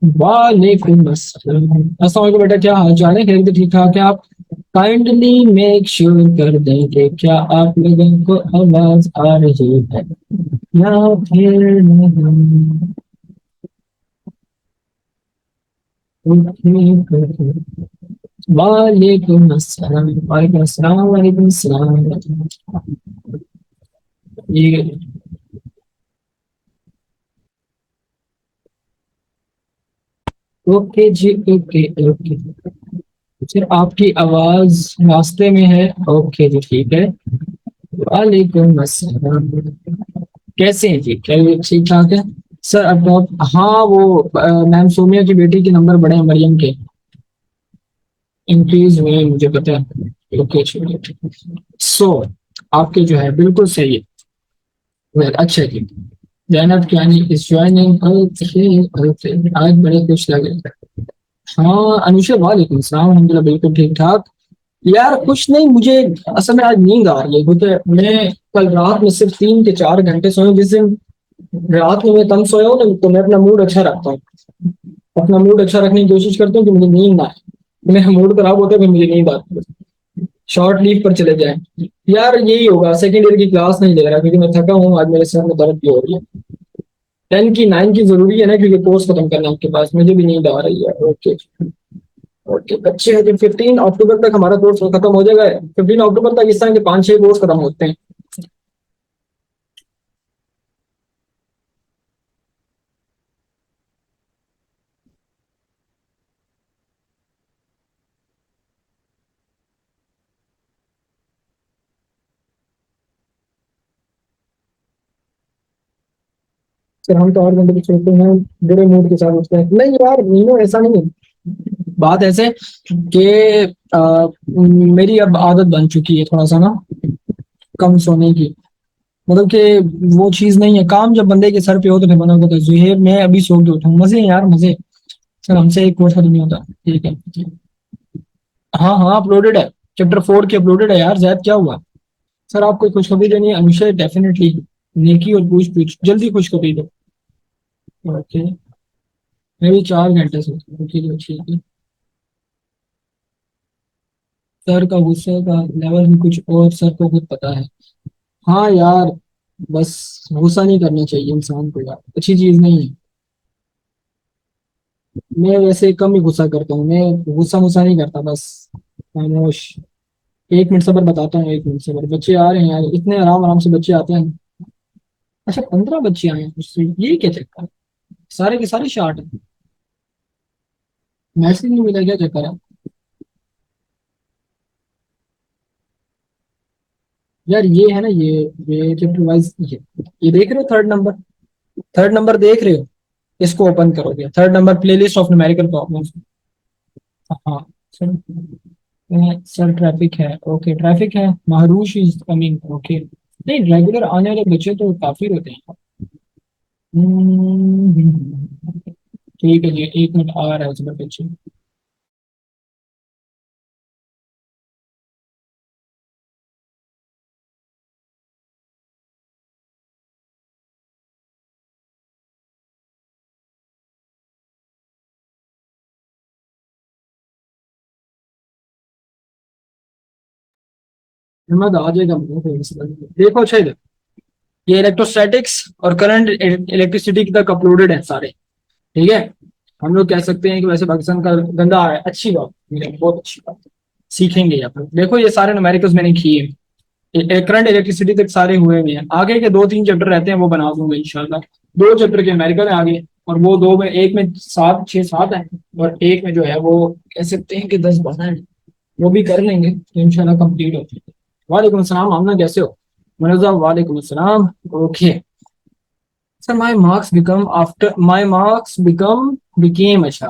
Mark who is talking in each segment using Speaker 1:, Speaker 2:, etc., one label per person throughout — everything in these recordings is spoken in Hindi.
Speaker 1: वालेकुम अस्सलाम। अस्सलाम वालेकुम बेटा, क्या हाल चाल है? खैरियत ठीक ठाक है आप? काइंडली मेक श्योर कर दें कि क्या आप लोगों को आवाज आ रही है या फिर नहीं। वालेकुम अस्सलाम, वालेकुम अस्सलाम, वालेकुम अस्सलाम। ये ओके जी, ओके ओके। फिर आपकी आवाज रास्ते में है। ओके जी, ठीक है। वालेकुम अस्सलाम। कैसे हैं जी? क्या ये ठीक ठाक है? सर अब हाँ, वो मैम सोमिया की बेटी के नंबर बड़े हैं, मरियम के इंक्रीज हुए हैं, मुझे पता है। ओके चलिए। सो आपके जो है बिल्कुल सही है। अच्छा जी। Zainab Kiyani is joining. आज बड़े खुश लग रहे हैं। हाँ अनुषा, वालेकुम सलाम, अल्हम्दुलिल्लाह बिल्कुल ठीक ठाक। यार कुछ नहीं, मुझे असल में आज नींद आ रही है क्योंकि मैं कल रात में सिर्फ 3 के 4 घंटे सोया। जिस दिन रात में मैं कम सोया हूँ ना, तो मैं अपना मूड अच्छा रखता हूँ। अपना मूड अच्छा रखने की कोशिश करता हूँ कि मुझे नींद ना आए। मेरा मूड खराब होता है फिर मुझे नींद आती है। शॉर्ट लीव पर चले जाए। यार यही होगा, सेकेंड ईयर की क्लास नहीं ले रहा क्योंकि मैं थका हूँ। आज मेरे सर में दर्द भी हो रही है। 10 की 9 की जरूरी है ना, क्योंकि कोर्स खत्म करना है आपके पास। मुझे भी नींद आ रही है। ओके ओके, अच्छे है। जब 15 अक्टूबर तक हमारा कोर्स खत्म हो जाएगा, 15 अक्टूबर तक इस तरह के 5 6 कोर्स खत्म होते हैं। सर हम तो 8 घंटे की सोते हैं, बुरे मूड के साथ उठते हैं। नहीं यार मीनू, ऐसा नहीं है। बात ऐसे कि मेरी अब आदत बन चुकी है थोड़ा सा ना, कम सोने की। मतलब कि वो चीज नहीं है। काम जब बंदे के सर पे हो तो फिर बंदा कहता है जुहेब मैं अभी सो के उठा हूँ। मजे हैं यार, मजे। सर हमसे एक कोर्स खत्म नहीं होता। ठीक है। हाँ हाँ, अपलोडेड है। चैप्टर 4 की अपलोडेड है यार। जैद क्या हुआ? सर आपको कोई खुशखबरी देनी है अनुषा? डेफिनेटली। नेकी और पूछ पूछ, जल्दी खुशखबरी दो। ओके। मैं भी 4 घंटे सोता हूँ। ठीक है ठीक है। सर का गुस्से का लेवल ही कुछ और, सर को खुद पता है। हाँ यार, बस गुस्सा नहीं करना चाहिए इंसान को यार, अच्छी चीज नहीं है। मैं वैसे कम ही गुस्सा करता हूँ। मैं गुस्सा मुस्सा नहीं करता, बस खामोश। 1 मिनट सबर, बताता हूँ। 1 मिनट सबर। बच्चे आ रहे हैं यार, इतने आराम आराम से बच्चे आते हैं। अच्छा 15 बच्चे आए हैं उससे, ये क्या चक्कर है? सारे के सारे शार्ट हैं। मैसेज नहीं मिला, क्या चक्कर है? यार ये है ना, ये चैप्टर वाइज ये देख रहे हो? 3rd नंबर, 3rd नंबर देख रहे हो? इसको ओपन करोगे, 3rd number, playlist of numerical problems. हाँ सर। सर ट्रैफिक है। ओके ट्रैफिक है। महारूश इज कमिंग। ओके। नहीं, रेगुलर आने वाले बच्चे तो काफी होते हैं। ठीक है जी, 1 मिनट आ रहा है सर बच्चे। हिम्मत आ जाएगा मुझे तो इस बार। देखो अच्छा इधर, ये इलेक्ट्रोस्टैटिक्स और करंट इलेक्ट्रिसिटी की तक अपलोडेड है सारे। ठीक है। हम लोग कह सकते हैं कि वैसे पाकिस्तान का गंदा है। अच्छी बात, बहुत अच्छी बात। सीखेंगे यहाँ पर। देखो ये सारे न्यूमेरिकल्स मैंने किए। करंट इलेक्ट्रिसिटी तक सारे हुए हुए हैं। आगे के 2 3 चैप्टर रहते हैं, वो बना दूंगा इंशाल्लाह। 2 चैप्टर के न्यूमेरिकल है आगे। और वो दो में, एक में 7 6 7 है, और एक में जो है वो कह सकते हैं कि 10 12 है। वो भी कर लेंगे तो इंशाल्लाह कंप्लीट हो जाएगा। वालेकुम अस्सलाम आमना, कैसे हो? मनोजा, वालेकुम अस्सलाम। Okay. Sir my marks become became, अच्छा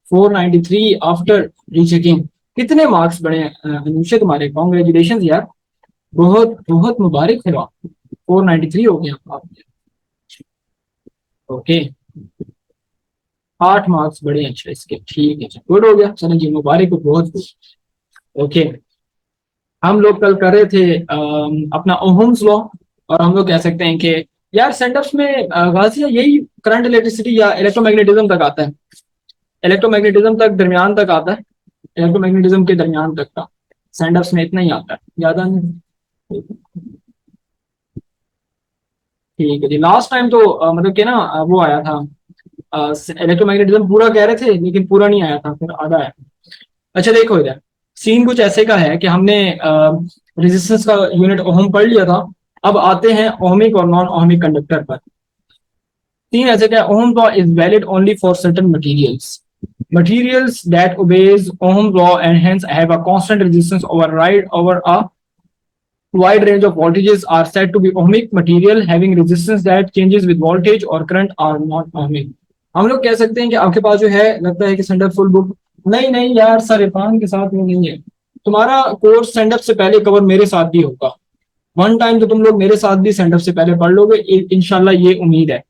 Speaker 1: 493 आफ्टर रीचेकिंग। कितने मार्क्स बढ़े हैं अनुषा तुम्हारे? कॉन्ग्रेचुलेशन यार, बहुत बहुत मुबारक है आपको। 493 हो गए आपके। ओके। 8 मार्क्स बढ़े हैं, अच्छा इसके। ठीक है, गुड हो गया। चलो जी, मुबारक हो, बहुत गुड। ओके। हम लोग कल कर रहे थे अपना ओहम्स लॉ। और हम लोग कह सकते हैं कि यार सेंटर्स में गाजिया यही करंट इलेक्ट्रिसिटी या इलेक्ट्रोमैग्नेटिज्म तक आता है। इलेक्ट्रोमैग्नेटिज्म तक दरमियान तक आता है, इलेक्ट्रोमैग्नेटिज्म के दरमियान तक का सेंडर्स में इतना ही आता है, ज्यादा नहीं। ठीक है जी, लास्ट टाइम तो मतलब कि ना वो आया था, इलेक्ट्रोमैग्नेटिज्म पूरा कह रहे थे लेकिन पूरा नहीं आया था, फिर आधा आया। अच्छा देखो इधर, सीन कुछ ऐसे का है कि हमने रेजिस्टेंस का यूनिट ओम पढ़ लिया था। अब आते हैं ओहमिक और नॉन ओहमिक कंडक्टर पर। सीन ऐसे का, ohm law is valid only for certain materials, materials that obeys Ohm's law and hence have a constant resistance over a wide range of voltages are said to be ohmic. Material having resistance that changes with voltage or current are not ohmic. हम लोग कह सकते हैं कि आपके पास जो है लगता है कि सेंडअप फुल बुक, नहीं नहीं यार सर इरफान के साथ में नहीं है, तुम्हारा कोर्स सेंडअप से पहले कवर मेरे साथ भी होगा। वन टाइम तो तुम लोग मेरे साथ भी सेंडअप से पहले पढ़ लोगे, इंशाल्लाह ये उम्मीद है,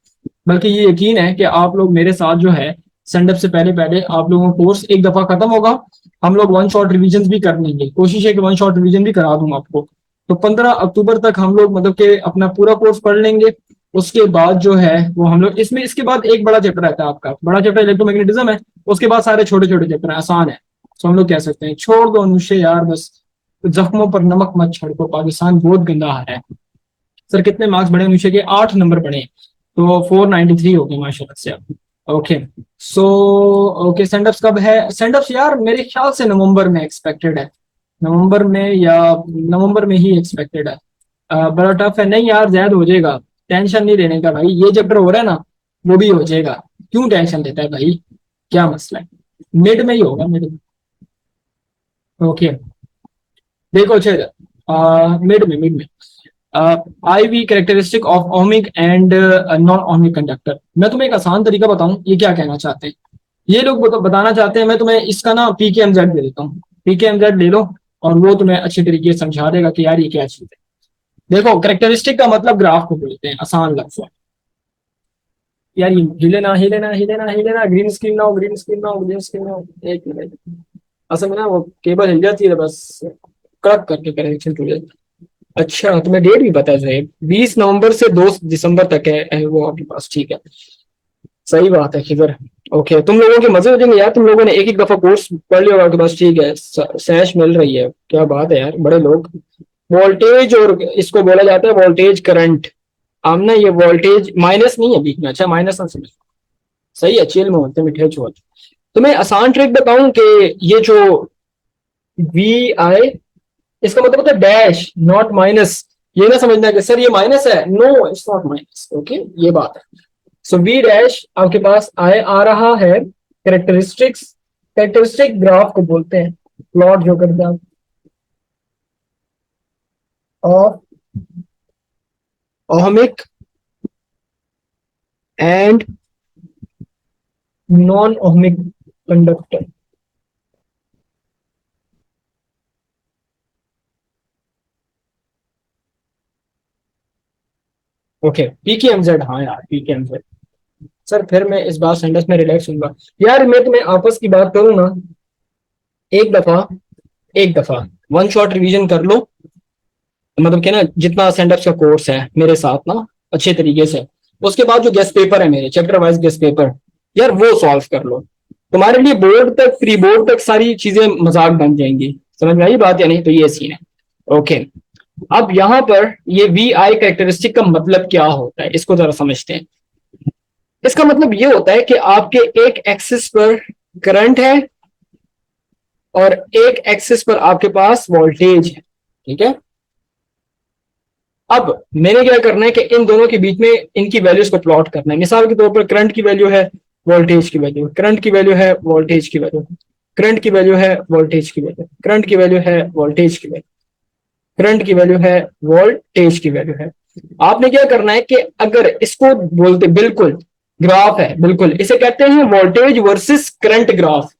Speaker 1: बल्कि ये यकीन है कि आप लोग मेरे साथ जो है सेंडअप से पहले पहले आप लोगों का कोर्स एक दफा खत्म होगा, हम लोग वन शॉट रिवीजन भी कर लेंगे, कोशिश है कि वन शॉट रिवीजन भी करा दूंगा आपको। तो 15 अक्टूबर तक हम लोग मतलब कि अपना पूरा कोर्स पढ़ लेंगे। उसके बाद जो है वो हम लोग इसमें, इसके बाद एक बड़ा चैप्टर रहता है आपका, बड़ा चैप्टर इलेक्ट्रोमैग्नेटिज्म है, उसके बाद सारे छोटे छोटे चैप्टर आसान है। तो हम लोग कह सकते हैं छोड़ दो अनुषे यार बस, जख्मों पर नमक मत छिड़को, पाकिस्तान बहुत गंदा हाल है। सर कितने मार्क्स बढ़े अनुषे के? 8 नंबर बढ़े, तो 493 हो गए माशाल्लाह से आप। ओके सो, ओके सेंडअप्स कब है? सेंडअप्स यार मेरे ख्याल से नवंबर में एक्सपेक्टेड है, नवंबर में या नवंबर में ही एक्सपेक्टेड है। बड़ा टफ है, नहीं यार जैद हो जाएगा, टेंशन नहीं लेने का भाई, ये चैप्टर हो रहा है ना वो भी हो जाएगा, क्यों टेंशन लेता है भाई, क्या मसला है, मिड में ही होगा, मिड में। ओके देखो अच्छा, मिड में I V characteristic of ohmic and non ohmic conductor. मैं तुम्हें एक आसान तरीका बताऊं, ये क्या कहना चाहते हैं, ये लोग बताना चाहते हैं, मैं तुम्हें इसका ना पी के एम जेड दे देता हूँ, पी के एम जेड ले लो और वो तुम्हें अच्छे तरीके से समझा देगा कि यार ये क्या चीज है। देखो कैरेक्टरिस्टिक का मतलब ग्राफ को बोलते हैं, आसान लफ्ज है। यार ये हिले ना हिले ना हिले ना हिले ना, ग्रीन स्क्रीन ना हो, ग्रीन स्क्रीन ना हो, ग्रीन स्क्रीन ना हो, एक मिनट, असल में ना वो केबल हिल जाती है तो बस कड़क करके कनेक्शन टूट जाता है। अच्छा तुम्हें डेट भी पता है? 20 नवंबर से 2 दिसंबर तक है वो आपके पास, ठीक है, सही बात है खिजर। ओके तुम लोगों के मजे हो जाएंगे यार, तुम लोगों ने एक एक दफा कोर्स पढ़ लिया होगा आपके पास, ठीक है, सैश मिल रही है, क्या बात है यार, बड़े लोग। वोल्टेज, और इसको बोला जाता है वोल्टेज करंट। हम ना ये वोल्टेज माइनस नहीं है बीच में, अच्छा माइनस ना समझ, सही है, चिल में होते मीठे छोड़। तुम्हें आसान ट्रिक बताऊं कि ये जो वी आई, इसका मतलब होता है डैश नॉट माइनस। ये ना समझना कि सर ये माइनस है, no it's not minus, okay ये बात है। सो वी डैश आपके पास आए आ रहा है कैरेक्टरिस्टिक्स, कैरेक्टरिस्टिक ग्राफ को बोलते हैं, प्लॉट जो करते हैं of ohmic and non ohmic conductor. Okay P के एम जेड, हाँ यार पी के एम जेड। सर फिर मैं इस बार सेंटेंस में रिलैक्स हूँ यार, मैं तुम्हें आपस की बात करूँ ना, एक दफा, एक दफा वन शॉट रिवीजन कर लो, मतलब कि ना जितना सेंडअप्स का कोर्स है मेरे साथ ना अच्छे तरीके से, उसके बाद जो गेस्ट पेपर है मेरे चैप्टर वाइज गेस्ट पेपर, यार वो सॉल्व कर लो, तुम्हारे लिए बोर्ड तक प्री बोर्ड तक सारी चीजें मजाक बन जाएंगी। समझ में आई बात या नहीं? तो ये सीन है। ओके अब यहाँ पर ये वी आई कैरेक्टरिस्टिक का मतलब क्या होता है, इसको जरा समझते हैं। इसका मतलब ये होता है कि आपके एक एक्सिस पर करंट है और एक एक्सिस पर आपके पास वोल्टेज है, ठीक है। अब मैंने क्या करना है कि इन दोनों के बीच में इनकी वैल्यूज को प्लॉट करना है। मिसाल के तौर पर करंट की वैल्यू है, वोल्टेज की वैल्यू, करंट की वैल्यू है, वोल्टेज की वैल्यू, करंट की वैल्यू है, वोल्टेज की वैल्यू, करंट की वैल्यू है, वोल्टेज की वैल्यू, करंट की वैल्यू है, वोल्टेज की वैल्यू है। आपने क्या करना है कि अगर इसको बोलते बिल्कुल ग्राफ है, बिल्कुल इसे कहते हैं वोल्टेज वर्सेस करंट ग्राफ,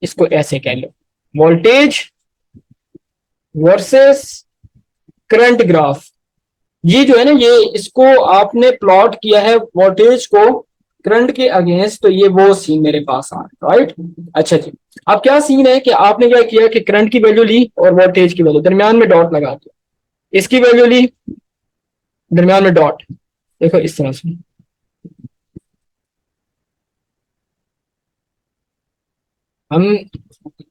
Speaker 1: इसको ऐसे कह low voltage versus current graph. ये जो है ना, ये इसको आपने प्लॉट किया है वोल्टेज को करंट के अगेंस्ट, तो ये वो सीन मेरे पास आ रहा है, राइट। अच्छा जी, अब क्या सीन है कि आपने क्या किया कि करंट की वैल्यू ली और वोल्टेज की वैल्यू दरमियान में डॉट लगा दिया, इसकी वैल्यू ली दरमियान में डॉट, देखो इस तरह से। हम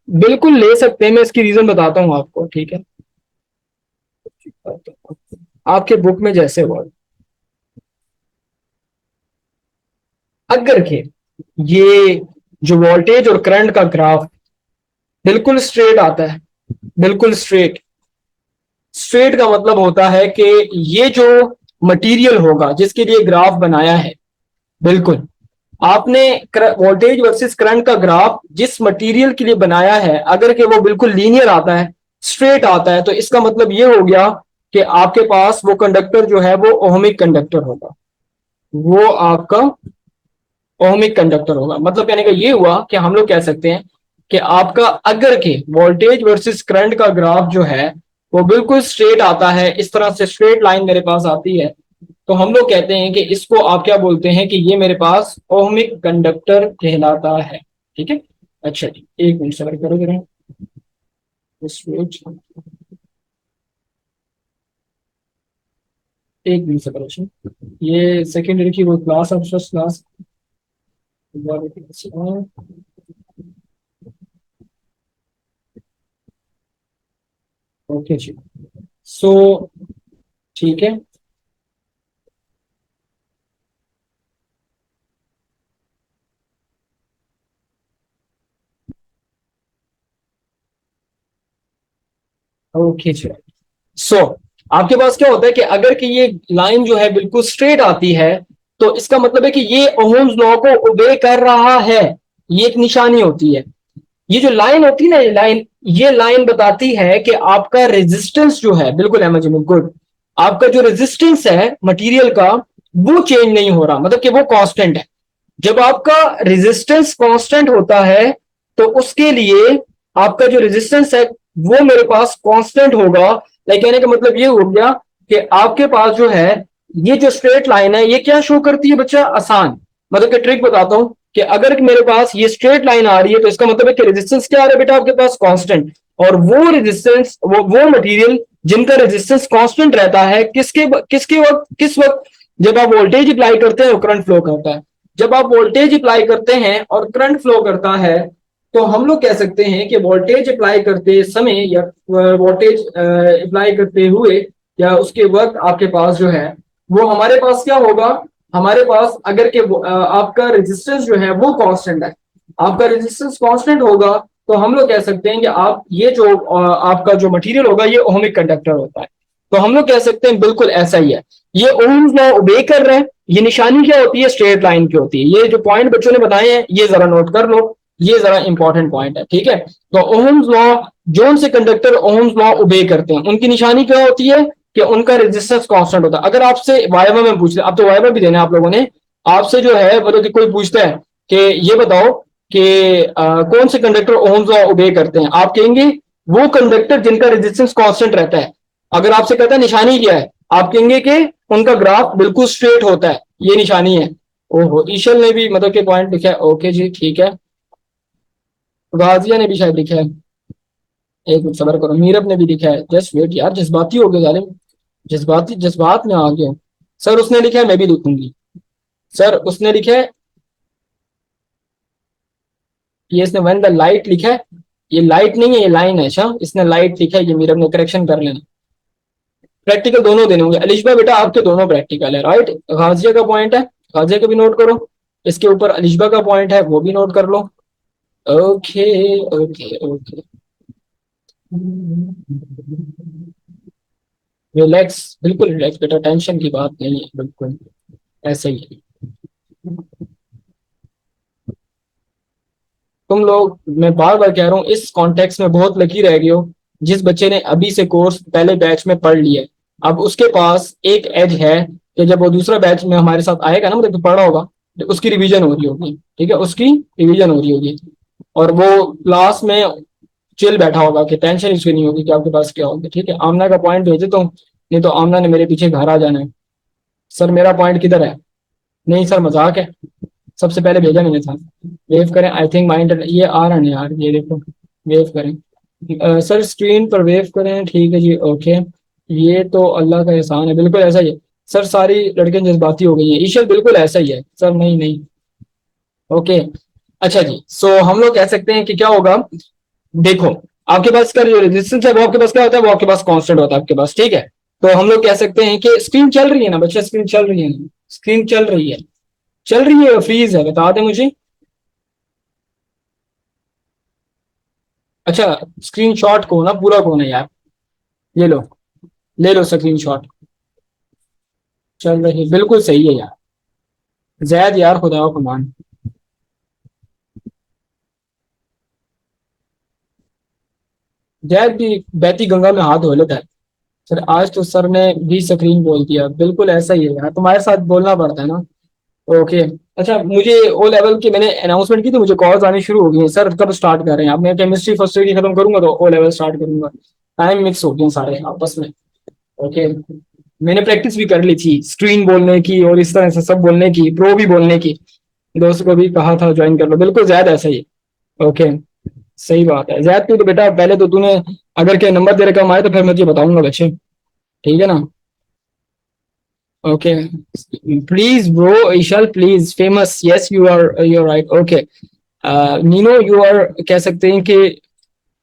Speaker 1: बिल्कुल ले सकते हैं, मैं इसकी रीजन बताता हूँ आपको, ठीक है। आपके बुक में जैसे हुआ, अगर के ये जो वोल्टेज और करंट का ग्राफ बिल्कुल स्ट्रेट आता है, बिल्कुल स्ट्रेट, स्ट्रेट का मतलब होता है कि ये जो मटेरियल होगा जिसके लिए ग्राफ बनाया है, बिल्कुल आपने वोल्टेज वर्सेस करंट का ग्राफ जिस मटेरियल के लिए बनाया है, अगर कि वो बिल्कुल लीनियर आता है, स्ट्रेट आता है, तो इसका मतलब ये हो गया कि आपके पास वो कंडक्टर जो है वो ओहमिक कंडक्टर होगा, वो आपका ओहमिक कंडक्टर होगा। मतलब कहने का ये हुआ कि हम लोग कह सकते हैं कि आपका अगर के वोल्टेज वर्सेस करंट का ग्राफ जो है वो बिल्कुल स्ट्रेट आता है, इस तरह से स्ट्रेट लाइन मेरे पास आती है, तो हम लोग कहते हैं कि इसको आप क्या बोलते हैं कि ये मेरे पास ओहमिक कंडक्टर कहलाता है, ठीक है। अच्छा जी, एक मिनट सबर करो जरा, एक मिनट सबर, ये सेकेंडरी की वो class of first class. Okay जी, सो ठीक है। ओके जी, सो आपके पास क्या होता है कि अगर कि ये लाइन जो है बिल्कुल स्ट्रेट आती है, तो इसका मतलब है कि ये ओहम्स लॉ को ओबे कर रहा है, ये एक निशानी होती है। ये जो लाइन होती है ना, ये लाइन बताती है कि आपका रेजिस्टेंस जो है, बिल्कुल अहमद जी गुड, आपका जो रेजिस्टेंस है मटेरियल का वो चेंज नहीं हो रहा, मतलब कि वो कांस्टेंट है। जब आपका रेजिस्टेंस कांस्टेंट होता है तो उसके लिए आपका जो रेजिस्टेंस है वो मेरे पास कांस्टेंट होगा। लाइक कहने का मतलब ये हो गया कि आपके पास जो है ये जो स्ट्रेट लाइन है ये क्या शो करती है बच्चा, आसान, मतलब कि ट्रिक बताता हूं कि अगर मेरे पास ये स्ट्रेट लाइन आ रही है तो इसका मतलब है कि रेजिस्टेंस क्या आ रहा है बेटा आपके पास, कांस्टेंट। और वो रेजिस्टेंस, वो मटेरियल जिनका रेजिस्टेंस कांस्टेंट रहता है, किसके किसके वक्त, किस वक्त, जब आप वोल्टेज अप्लाई करते हैं वो करंट फ्लो करता है। जब आप वोल्टेज अप्लाई करते हैं और करंट फ्लो करता है, तो हम लोग कह सकते हैं कि वोल्टेज अप्लाई करते समय या वोल्टेज अप्लाई करते हुए या उसके वक्त आपके पास जो है वो हमारे पास क्या होगा, हमारे पास अगर के आपका रेजिस्टेंस जो है वो कांस्टेंट है, आपका रेजिस्टेंस कांस्टेंट होगा, तो हम लोग कह सकते हैं कि आप ये जो आपका जो मटेरियल होगा ये ओहमिक कंडक्टर होता है। तो हम लोग कह सकते हैं बिल्कुल ऐसा ही है, ये ओम्स लॉ ओबे कर रहे हैं। ये निशानी क्या होती है, स्ट्रेट लाइन की होती है। ये जो पॉइंट बच्चों ने बताए हैं ये जरा नोट कर लो, ये जरा इंपॉर्टेंट पॉइंट है, ठीक है। तो ओम्स लॉ, जोन से कंडक्टर ओम्स लॉ ओबे करते हैं, उनकी निशानी क्या होती है कि उनका रेजिस्टेंस कांस्टेंट होता है। अगर आपसे वाइवा में पूछ ले, अब तो वाइवा भी देना आप लोगों ने, आपसे जो है मतलब कि कोई पूछता है कि ये बताओ कि कौन से कंडक्टर ओम्स लॉ ओबे करते हैं, आप कहेंगे वो कंडक्टर जिनका रेजिस्टेंस कांस्टेंट रहता है। अगर आपसे कहता है निशानी क्या है, आप कहेंगे कि उनका ग्राफ बिल्कुल स्ट्रेट होता है, ये निशानी है। ओहो, ईशल ने भी मतलब के पॉइंट लिखा है, ओके जी ठीक है। गाजिया ने भी शायद लिखा है, एक मिनट सबर करो, मीरब ने भी लिखा है, जस्ट वेट यार, जज्बाती हो गए जालिम, जज्बाती जज्बात में आ गया। सर उसने लिखा है, मैं भी लिखूंगी। सर उसने लिखा है, ये इसने वन द लाइट लिखा है, ये लाइट नहीं है ये लाइन है, अच्छा इसने लाइट लिखा है, ये मीरब ने करेक्शन कर लेना। प्रैक्टिकल दोनों देने होंगे अलिशबा बेटा, आपके दोनों प्रैक्टिकल है, राइट। गाजिया का पॉइंट है, गाजिया का भी नोट करो, इसके ऊपर अलिशबा का पॉइंट है वो भी नोट कर लो। ओके ओके ओके, रिलैक्स, बिल्कुल रिलैक्स बेटा, टेंशन की बात नहीं है, बिल्कुल ऐसे ही है। तुम लोग, मैं बार बार कह रहा हूँ, इस कॉन्टेक्स्ट में बहुत लकी रह गए हो, जिस बच्चे ने अभी से कोर्स पहले बैच में पढ़ लिया है, अब उसके पास एक एज है कि जब वो दूसरा बैच में हमारे साथ आएगा ना, मतलब तो पढ़ा होगा, तो उसकी रिवीजन हो रही होगी, ठीक है, उसकी रिवीजन हो रही होगी, और वो क्लास में चिल बैठा होगा कि टेंशन इसकी नहीं होगी कि आपके पास क्या होगा, ठीक है। आमना का पॉइंट भेजे तो, नहीं तो आमना ने मेरे पीछे घर आ जाना है। सर मेरा पॉइंट किधर है, नहीं सर मजाक है, सबसे पहले भेजा मैंने था। वेव करें, आई थिंक माइंड, ये आ रहा है यार, ये देखो, वेव करें। सर स्क्रीन पर वेव करें, ठीक है जी, ओके। ये तो अल्लाह का एहसान है, बिल्कुल ऐसा ही है। सर सारी लड़कियां जज्बाती हो गई हैं, ईशल बिल्कुल ऐसा ही है सर, नहीं नहीं, ओके। अच्छा जी, सो हम लोग कह सकते हैं कि क्या होगा, देखो आपके पास का जो रेजिस्टेंस है वो आपके पास क्या होता है, वो आपके पास कांस्टेंट होता है आपके पास, ठीक है। तो हम लोग कह सकते हैं कि स्क्रीन चल रही है ना बच्चा, स्क्रीन चल रही है ना, स्क्रीन चल रही है, चल रही है, फ्रीज है, बता दे मुझे। अच्छा, स्क्रीन शॉट को ना, पूरा कौन है यार, ये लो, ले लो स्क्रीन शॉट। चल रही है, बिल्कुल सही है यार, जैद यार, खुदा को मान। जैद भी बहती गंगा में हाथ धो लेता है। सर आज तो सर ने भी स्क्रीन बोल दिया, बिल्कुल ऐसा ही है यार, तुम्हारे साथ बोलना पड़ता है ना। ओके। अच्छा, मुझे ओ लेवल की मैंने अनाउंसमेंट की तो मुझे कॉल्स आनी शुरू हो गई हैं, सर कब स्टार्ट कर रहे हैं आप, मैं केमिस्ट्री फर्स्ट ईयर की खत्म करूंगा तो ओ लेवल स्टार्ट करूंगा। टाइम मिक्स हो गए सारे आपस में। ओके। मैंने प्रैक्टिस भी कर ली थी स्क्रीन बोलने की और इस तरह से सब बोलने की, प्रो भी बोलने की, दोस्त को भी कहा था ज्वाइन कर लो, बिल्कुल ज्यादा ऐसा ही। ओके। सही बात है जैद, तू तो बेटा पहले तो तूने अगर के नंबर तेरे कम आए तो फिर मुझे बताऊंगा बच्चे, ठीक है ना। ओके। प्लीज ब्रो ईशल, please famous, yes you are right. Okay. नीनो यू आर, कह सकते हैं कि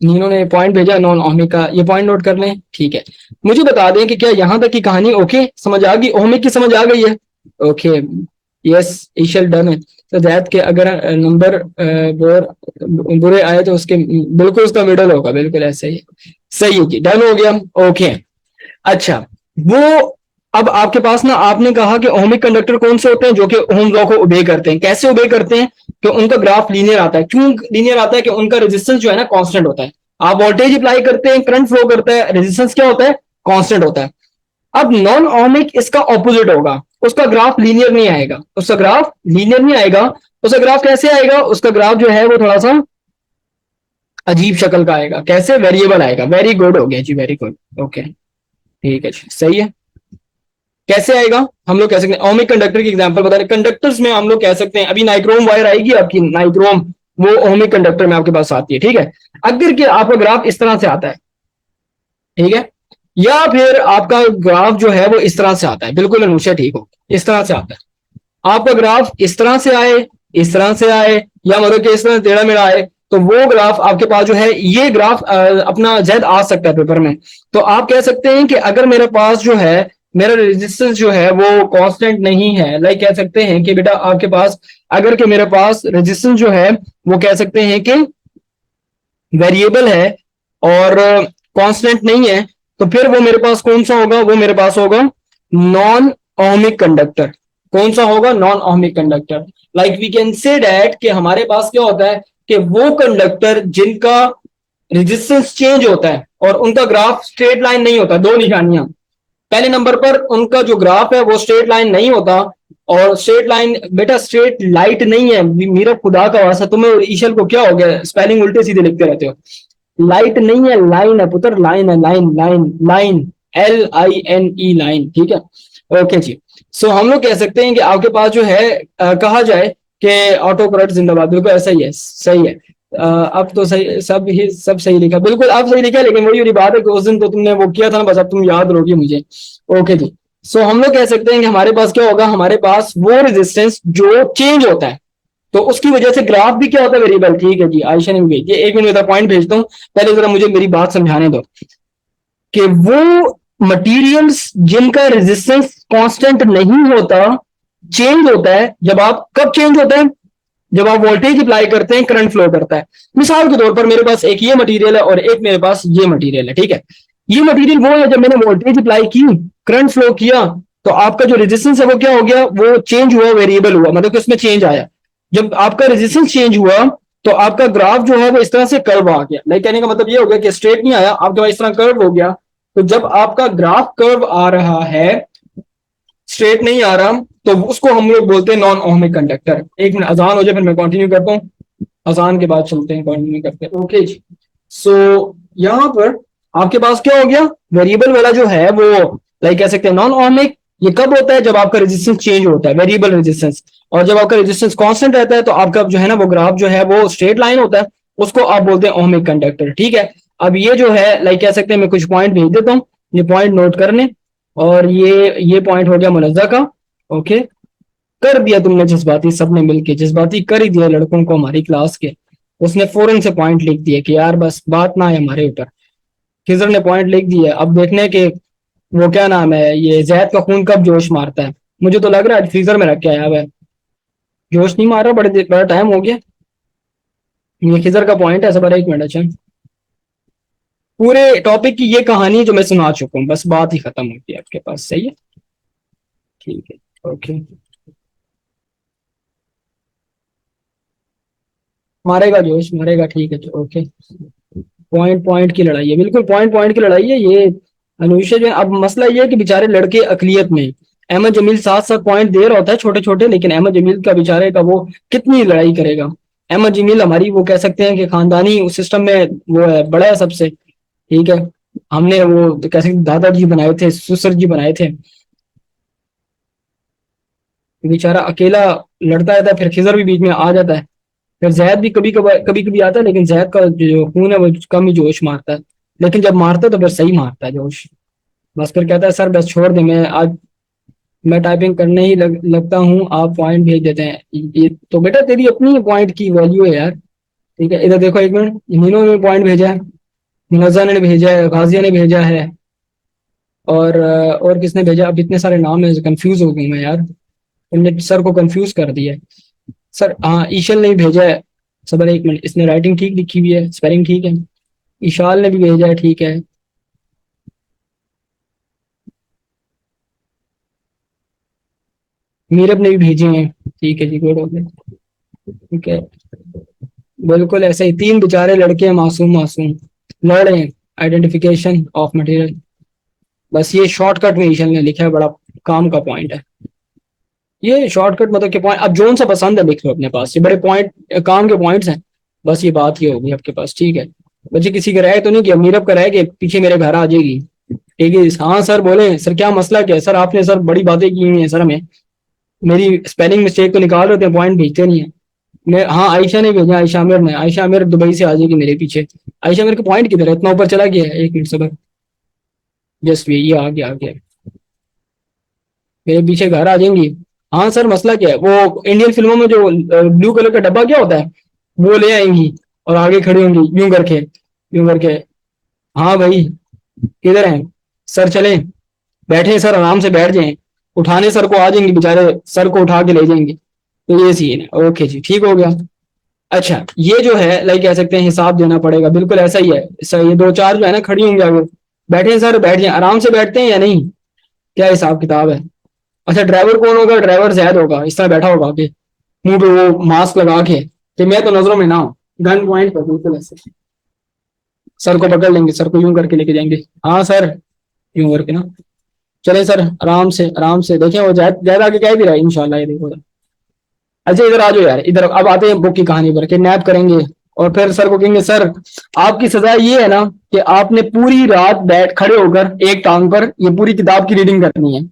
Speaker 1: नीनो ने पॉइंट भेजा नॉन ओमिक का, ये पॉइंट नोट कर लें, ठीक है। मुझे बता दें कि क्या यहाँ तक की कहानी ओके समझ आ गई, ओमिक की समझ आ गई है। ओके। यस ईशल डन है। तो दैट के अगर नंबर बुरे आए तो उसके बिल्कुल उसका मिडल होगा, बिल्कुल ऐसे ही। सही है जी, डन हो गया। ओके। अच्छा, वो अब आपके पास ना, आपने कहा कि ओमिक कंडक्टर कौन से होते हैं, जो कि ओम लॉ को ओबे करते हैं। कैसे ओबे करते हैं, कि उनका ग्राफ लीनियर आता है। क्यों लीनियर आता है, कि उनका रेजिस्टेंस जो है ना कांस्टेंट होता है। आप वोल्टेज अप्लाई करते हैं, करंट फ्लो करता है, रेजिस्टेंस क्या होता है, कांस्टेंट होता है। अब नॉन ओमिक इसका ऑपोजिट होगा, उसका ग्राफ लीनियर नहीं आएगा, उसका ग्राफ लीनियर नहीं आएगा। उसका ग्राफ कैसे आएगा, उसका ग्राफ जो है वो थोड़ा सा अजीब शक्ल का आएगा। कैसे, वेरिएबल आएगा। वेरी गुड हो गया जी, वेरी गुड। ओके, ठीक है जी, सही है। कैसे आएगा, हम लोग कह सकते हैं, ओमिक कंडक्टर की एग्जांपल बता रहे, कंडक्टर्स में हम लोग कह सकते हैं, अभी नाइक्रोम वायर आएगी आपकी, नाइक्रोम, वो ओमिक कंडक्टर में आपके पास आती है, ठीक है। अगर कि आपका ग्राफ इस तरह से आता है, ठीक है, या फिर आपका ग्राफ जो है वो इस तरह से आता है, बिल्कुल अनुषा ठीक हो, इस तरह से आता है। आपका ग्राफ इस तरह से आए, इस तरह से आए, या मतलब कि इस तरह टेढ़ा मेढ़ा आए, तो वो ग्राफ आपके पास जो है, ये ग्राफ अपना जेड आ सकता है पेपर में। तो आप कह सकते हैं कि अगर मेरे पास जो है, मेरा रेजिस्टेंस जो है वो कांस्टेंट नहीं है, लाइक कह सकते हैं कि बेटा आपके पास, अगर कि मेरे पास रेजिस्टेंस जो है वो कह सकते हैं कि वेरिएबल है और कांस्टेंट नहीं है, तो फिर वो मेरे पास कौन सा होगा, वो मेरे पास होगा नॉन ओमिक कंडक्टर। कौन सा होगा, non ohmic conductor. Like we can say that कि हमारे पास क्या होता है, कि वो कंडक्टर जिनका रेजिस्टेंस चेंज होता है और उनका ग्राफ स्ट्रेट लाइन नहीं होता, दो निशानियां। पहले नंबर पर उनका जो ग्राफ है वो स्ट्रेट लाइन नहीं होता, और स्ट्रेट लाइन बेटा स्ट्रेट लाइट नहीं है, मेरा खुदा का वास्ता, तुम्हें और ईशल को क्या हो गया, स्पेलिंग उल्टे सीधे लिखते रहते हो। लाइट नहीं है, लाइन है पुत्र, लाइन है, line line line, LINE line, ठीक है। ओके जी। सो हम लोग कह सकते हैं कि आपके पास जो है, कहा जाए कि ऑटो करंट जिंदाबाद, बिल्कुल ऐसा ही है, सही है। अब तो सही, सब सही लिखा, बिल्कुल आप सही लिखा, लेकिन वही वाली बात है कि उस दिन तो तुमने वो किया था ना, बस अब तुम याद रहोगे मुझे। ओके जी। सो हम लोग कह सकते हैं कि हमारे पास क्या होगा, हमारे पास वो रेजिस्टेंस जो चेंज होता है, तो उसकी वजह से ग्राफ भी क्या होता है, वेरिएबल, ठीक है जी। आयशा ने भी भेज दिया, एक मिनट में पॉइंट भेजता हूँ, पहले जरा मुझे मेरी बात समझाने दो, कि वो मटेरियल्स जिनका रेजिस्टेंस कांस्टेंट नहीं होता, चेंज होता है, जब आप, कब चेंज होता है, जब आप वोल्टेज अप्लाई करते हैं, करंट फ्लो करता है। मिसाल के तौर पर मेरे पास एक ये मटेरियल है और एक मेरे पास ये मटेरियल है, ठीक है। ये मटेरियल वो है, जब मैंने वोल्टेज अप्लाई की, करंट फ्लो किया, तो आपका जो रेजिस्टेंस है वो क्या हो गया, वो चेंज हुआ, वेरिएबल हुआ, मतलब कि उसमें चेंज आया। जब आपका रेजिस्टेंस चेंज हुआ, तो आपका ग्राफ जो है वो इस तरह से कर्व आ गया। लाइक कहने का मतलब ये हो गया कि स्ट्रेट नहीं आया आपके पास, इस तरह कर्व हो गया। तो जब आपका ग्राफ कर्व आ रहा है, स्ट्रेट नहीं आ रहा, तो उसको हम लोग बोलते हैं नॉन ओमिक कंडक्टर। एक मिनट अजान हो जाए फिर मैं कंटिन्यू करता हूँ, अजान के बाद चलते हैं, कंटिन्यू करते हैं। ओके जी। सो यहाँ पर आपके पास क्या हो गया, वेरिएबल वाला जो है वो, लाइक कह सकते हैं नॉन ओमिक। ये कब होता है, जब आपका रेजिस्टेंस चेंज होता है, वेरिएबल रेजिस्टेंस। और जब आपका रेजिस्टेंस कांस्टेंट रहता है, तो आपका जो है ना वो ग्राफ जो है वो स्ट्रेट लाइन होता है, उसको आप बोलते हैं ओमिक कंडक्टर, ठीक है। अब ये जो है, लाइक कह सकते हैं, मैं कुछ पॉइंट भेज देता हूँ, ये पॉइंट नोट कर लें। और ये पॉइंट हो गया मुनज़्ज़ा का। ओके। कर दिया तुमने जज्बाती, सबने मिलके जज्बाती कर ही दिया लड़कों को हमारी क्लास के। उसने फौरन से पॉइंट लिख दिया कि यार बस बात ना है हमारे ऊपर। खिजर ने पॉइंट लिख दिया। अब देखने के वो क्या नाम है, ये जैद का खून कब जोश मारता है। मुझे तो लग रहा है आज फ्रीजर में रख के आया हुआ है। जोश नहीं मार रहा, बड़ा टाइम हो गया। ये खिजर का पॉइंट है। सब, एक मिनट। अच्छा, पूरे टॉपिक की ये कहानी जो मैं सुना चुका हूँ, बस बात ही खत्म होती है आपके पास। सही है, ठीक है, ओके। मारेगा जोश, मारेगा, ठीक है, ओके। पॉइंट पॉइंट की लड़ाई है, बिल्कुल पॉइंट पॉइंट की लड़ाई है ये। अनुष्का जो है, अब मसला ये है कि बेचारे लड़के अकलियत में। अहमद जमील साथ साथ पॉइंट दे रहा होता है छोटे छोटे, लेकिन अहमद जमील का बेचारे का वो कितनी लड़ाई करेगा। अहमद जमील हमारी वो कह सकते हैं कि खानदानी सिस्टम में वो है, बड़ा है सबसे। ठीक है, हमने वो तो कैसे दादाजी बनाए थे, ससुर जी बनाए थे। बेचारा अकेला लड़ता रहता है, फिर खिजर भी बीच में आ जाता है। फिर जैद भी कभी कभी आता है, लेकिन जैद का जो खून है वो कम ही जोश मारता है। लेकिन जब मारता है तो फिर सही मारता है जोश। बस फिर कहता है सर बस छोड़ दे, मैं आज मैं टाइपिंग करने ही लगता हूँ, आप पॉइंट भेज देते हैं। ये तो बेटा तेरी अपनी पॉइंट की वैल्यू है यार। ठीक है, इधर देखो एक मिनट, मीनू ने पॉइंट भेजा है, मुनज़्ज़ा ने भेजा है, गाजिया ने भेजा है, और किसने भेजा। अब इतने सारे नाम है, कंफ्यूज हो गई मैं यार। तुमने सर को कंफ्यूज कर दिया है। सर हाँ, ईशल ने भी भेजा है। सबर एक मिनट, इसने राइटिंग ठीक लिखी हुई है, स्पेलिंग ठीक है। ईशाल ने भी भेजा है, ठीक है। मीरब ने भी भेजे हैं, ठीक है जी, गुड हो गया। ठीक है, बिल्कुल ऐसे ही तीन बेचारे लड़के हैं, मासूम मासूम लड़ रहे हैं। आइडेंटिफिकेशन ऑफ मटेरियल, बस ये शॉर्टकट में ईशल ने लिखा है, बड़ा काम का पॉइंट है ये शॉर्टकट। मतलब कि पॉइंट अब जोन सा पसंद है, लिख लो अपने पास, ये बड़े पॉइंट काम के पॉइंट्स हैं। बस ये बात ये होगी आपके पास, ठीक है। बच्चे किसी का राय तो नहीं किया, मीरब का राय कि पीछे मेरे घर आ जाएगी। ठीक है, हाँ सर बोले, सर क्या मसला क्या है सर, आपने सर बड़ी बातें की हुई हैं सर हमें। मेरी स्पेलिंग मिस्टेक तो निकाल रहे थे, पॉइंट भेजते नहीं है। मैं हाँ, आयशा ने भेजा, आयशा आमिर ने, आयशा आमिर दुबई से आ जाएगी मेरे पीछे। आयशा आमिर का पॉइंट किधर है, इतना ऊपर चला गया है, एक मिनट सबर। जस्ट ये आ गया, आ गया। मेरे पीछे घर आ जाएंगी। हाँ सर, मसला क्या है, वो इंडियन फिल्मों में जो ब्लू कलर का डब्बा क्या होता है, वो ले आएंगी और आगे खड़ी होंगी यूं करके, यूं करके। हाँ भाई, किधर हैं सर, चलें, बैठे सर, आराम से बैठ जाएं। उठाने सर को आ जाएंगे बेचारे, सर को उठा के ले जाएंगे। तो ये सीन है, ओके जी, ठीक हो गया। अच्छा, ये जो है लाइक कह सकते हैं हिसाब देना पड़ेगा, बिल्कुल ऐसा ही है सर। ये दो चार जो है ना खड़ी होंगी आगे, बैठे हैं सर, बैठ जाए, आराम से बैठते हैं या नहीं, क्या हिसाब किताब है। अच्छा, ड्राइवर कौन होगा, ड्राइवर जैद होगा, इस तरह बैठा होगा आगे, मुंह पे वो मास्क लगा के, कि मैं तो नजरों में ना हूं। गन पॉइंट पर बिल्कुल ऐसे, सर को पकड़ लेंगे, सर को यूं करके लेके जाएंगे। हाँ सर, यूं करके ना। चले सर, आराम से आराम से, देखें वो जैद जैद आगे क्या भी रहा है इंशाल्लाह, ये देखो। अच्छा इधर आ जाओ यार, इधर अब आते हैं बुक की कहानी पर, कि नैप करेंगे और फिर सर को कहेंगे सर आपकी सजा ये है ना कि आपने पूरी रात बैठ खड़े होकर एक टांग पर ये पूरी किताब की रीडिंग करनी है।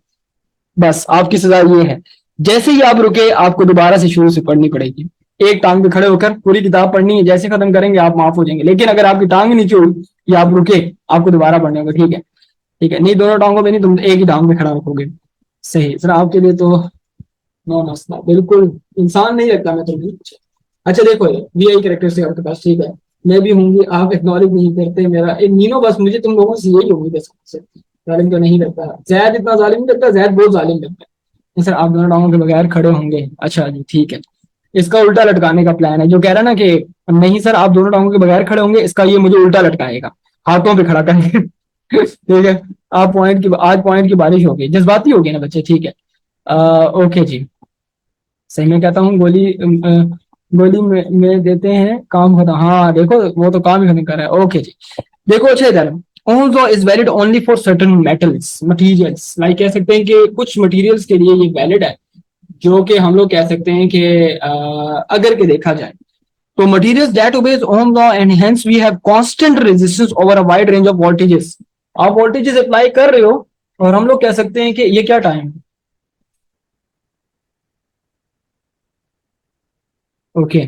Speaker 1: बस आपकी सजा ये है। जैसे ही आप रुके, आपको दोबारा से शुरू से पढ़नी पड़ेगी। एक टांग पे खड़े होकर पूरी किताब पढ़नी है, जैसे खत्म करेंगे आप माफ हो जाएंगे, लेकिन अगर आपकी टांग नीचे हुई या आप रुके, आपको दोबारा पढ़ने होगा, ठीक है। ठीक है, नहीं दोनों टांगों पे नहीं, तुम एक ही टांग पे खड़ा रखोगे। सही सर, आपके लिए तो नो मसला, बिल्कुल। इंसान नहीं लगता मैं तो भी। अच्छा देखो, वीआई कैरेक्टरिस्टिक आपके पास, ठीक है। मैं भी होंगी, आप एक्नॉलेज नहीं करते मेरा एक मीनो, बस मुझे तुम लोगों से यही उम्मीद है सबसे। जालिम तो नहीं लगता, जैद इतना जालिम नहीं लगता, जैद बहुत जालिम लगता है। सर आप दोनों टांगों के बगैर खड़े होंगे, अच्छा जी ठीक है। इसका उल्टा लटकाने का प्लान है, जो कह रहा है ना कि नहीं सर आप दोनों टांगों के बगैर खड़े होंगे, इसका ये मुझे उल्टा लटकाएगा, हाथों पे खड़ा करेंगे। ठीक है। आप पॉइंट की आज पॉइंट की बारिश होगी, जज्बाती होगी ना बच्चे, ठीक है। ओके जी। सही में कहता हूँ, गोली में देते हैं काम खत्म, हाँ देखो वो तो काम ही खत्म कर रहा है, ओके जी। देखो अच्छा इधर, although is valid only for certain metals materials, like कह सकते हैं कि कुछ मटेरियल्स के लिए ये वैलिड है, जो कि हम लोग कह सकते हैं कि अगर के देखा जाए तो materials that obeys Ohm law and hence we have constant resistance over a wide range of voltages. आप वोल्टेजेस अप्लाई कर रहे हो, और हम लोग कह सकते हैं कि ये क्या टाइम, ओके।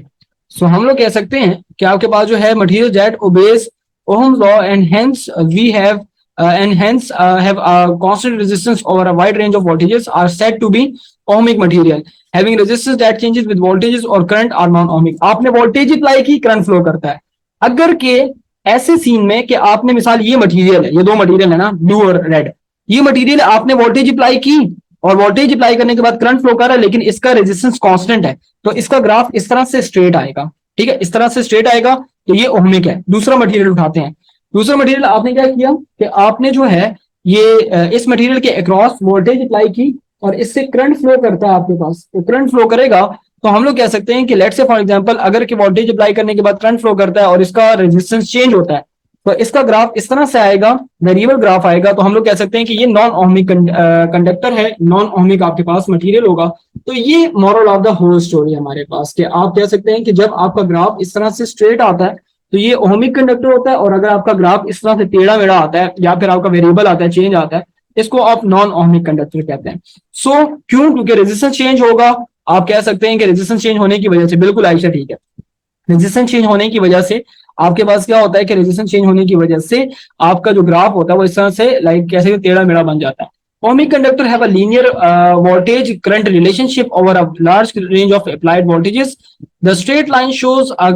Speaker 1: सो हम लोग कह सकते हैं कि आपके पास जो है material that obeys Ohm law and hence we have and hence have a constant resistance over a wide range of voltages are said to be ohmic material. Having resistance that changes with voltages or current are non-ohmic. आपने वोल्टेज अप्लाई की, करंट फ्लो करता है. अगर के ऐसे सीन में कि आपने मिसाल ये मटेरियल है, ये दो मटेरियल है ना, ब्लू और रेड, ये मटेरियल आपने वोल्टेज अप्लाई की और वोल्टेज अप्लाई करने के बाद करंट फ्लो कर रहा है, लेकिन इसका रेजिस्टेंस कांस्टेंट है, तो इसका ग्राफ इस तरह से स्ट्रेट आएगा. ठीक है, इस तरह से स्ट्रेट आएगा, तो ये ओहमिक है. दूसरा मटेरियल उठाते हैं. दूसरा मटेरियल आपने क्या किया कि आपने जो है ये इस मटेरियल के अक्रॉस वोल्टेज अप्लाई की और इससे करंट फ्लो करता है आपके पास. तो करंट फ्लो करेगा तो हम लोग कह सकते हैं कि लेट से फॉर एग्जांपल अगर कि वोल्टेज अप्लाई करने के बाद करंट फ्लो करता है और इसका रेजिस्टेंस चेंज होता है, तो इसका ग्राफ इस तरह से आएगा, वेरिएबल ग्राफ आएगा. तो हम लोग कह सकते हैं कि ये नॉन ओहमिक कंडक्टर है, नॉन ओहमिक आपके पास मटेरियल होगा. तो ये moral of the whole story हमारे पास कि आप कह सकते हैं कि जब आपका ग्राफ इस तरह से स्ट्रेट आता है तो ये ओहमिक कंडक्टर होता है, और अगर आपका ग्राफ इस तरह से टेढ़ा मेढ़ा आता है या फिर आपका वेरिएबल आता है, चेंज आता है, इसको आप नॉन ओहमिक कंडक्टर कहते हैं. सो क्यों? क्योंकि रेजिस्टेंस चेंज होगा. आप कह सकते हैं कि रेजिस्टेंस चेंज होने की वजह से, बिल्कुल आयशा ठीक है, रेजिस्टेंस चेंज होने की वजह से आपके पास क्या होता है कि रेजिस्टेंस चेंज होने की वजह से आपका जो ग्राफ होता है वो इस तरह से लाइक कैसे टेढ़ा मेढ़ा बन जाता है. Ohmic conductor have a linear voltage current relationship over a large range of applied voltages. The straight line shows a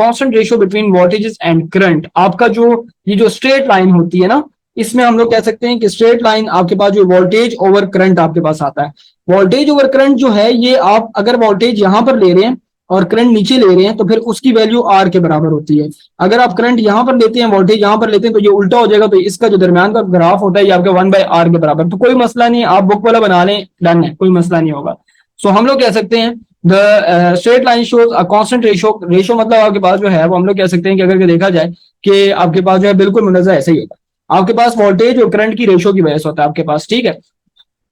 Speaker 1: constant ratio between voltages and current. आपका जो ये जो straight line होती है ना, इसमें हम लोग कह सकते हैं कि स्ट्रेट लाइन आपके पास जो वोल्टेज ओवर करंट आपके पास आता है. वोल्टेज ओवर करंट जो है ये आप अगर वोल्टेज यहां पर ले रहे हैं और करंट नीचे ले रहे हैं तो फिर उसकी वैल्यू आर के बराबर होती है. अगर आप करंट यहां पर लेते हैं, वोल्टेज यहां पर लेते हैं, तो ये उल्टा हो जाएगा. तो इसका जो दरमियान का ग्राफ होता है ये आपके 1/r के बराबर. तो कोई मसला नहीं, आप बुक वाला बना लें, डन है, कोई मसला नहीं होगा. सो हम लोग कह सकते हैं the straight line shows a constant ratio. Ratio मतलब आपके पास जो है वो हम लोग कह सकते हैं कि अगर देखा जाए कि आपके पास जो है बिल्कुल मुनज़्ज़ा ऐसे ही होगा. आपके पास वोल्टेज और करंट की रेशो की वजह से होता है आपके पास. ठीक है,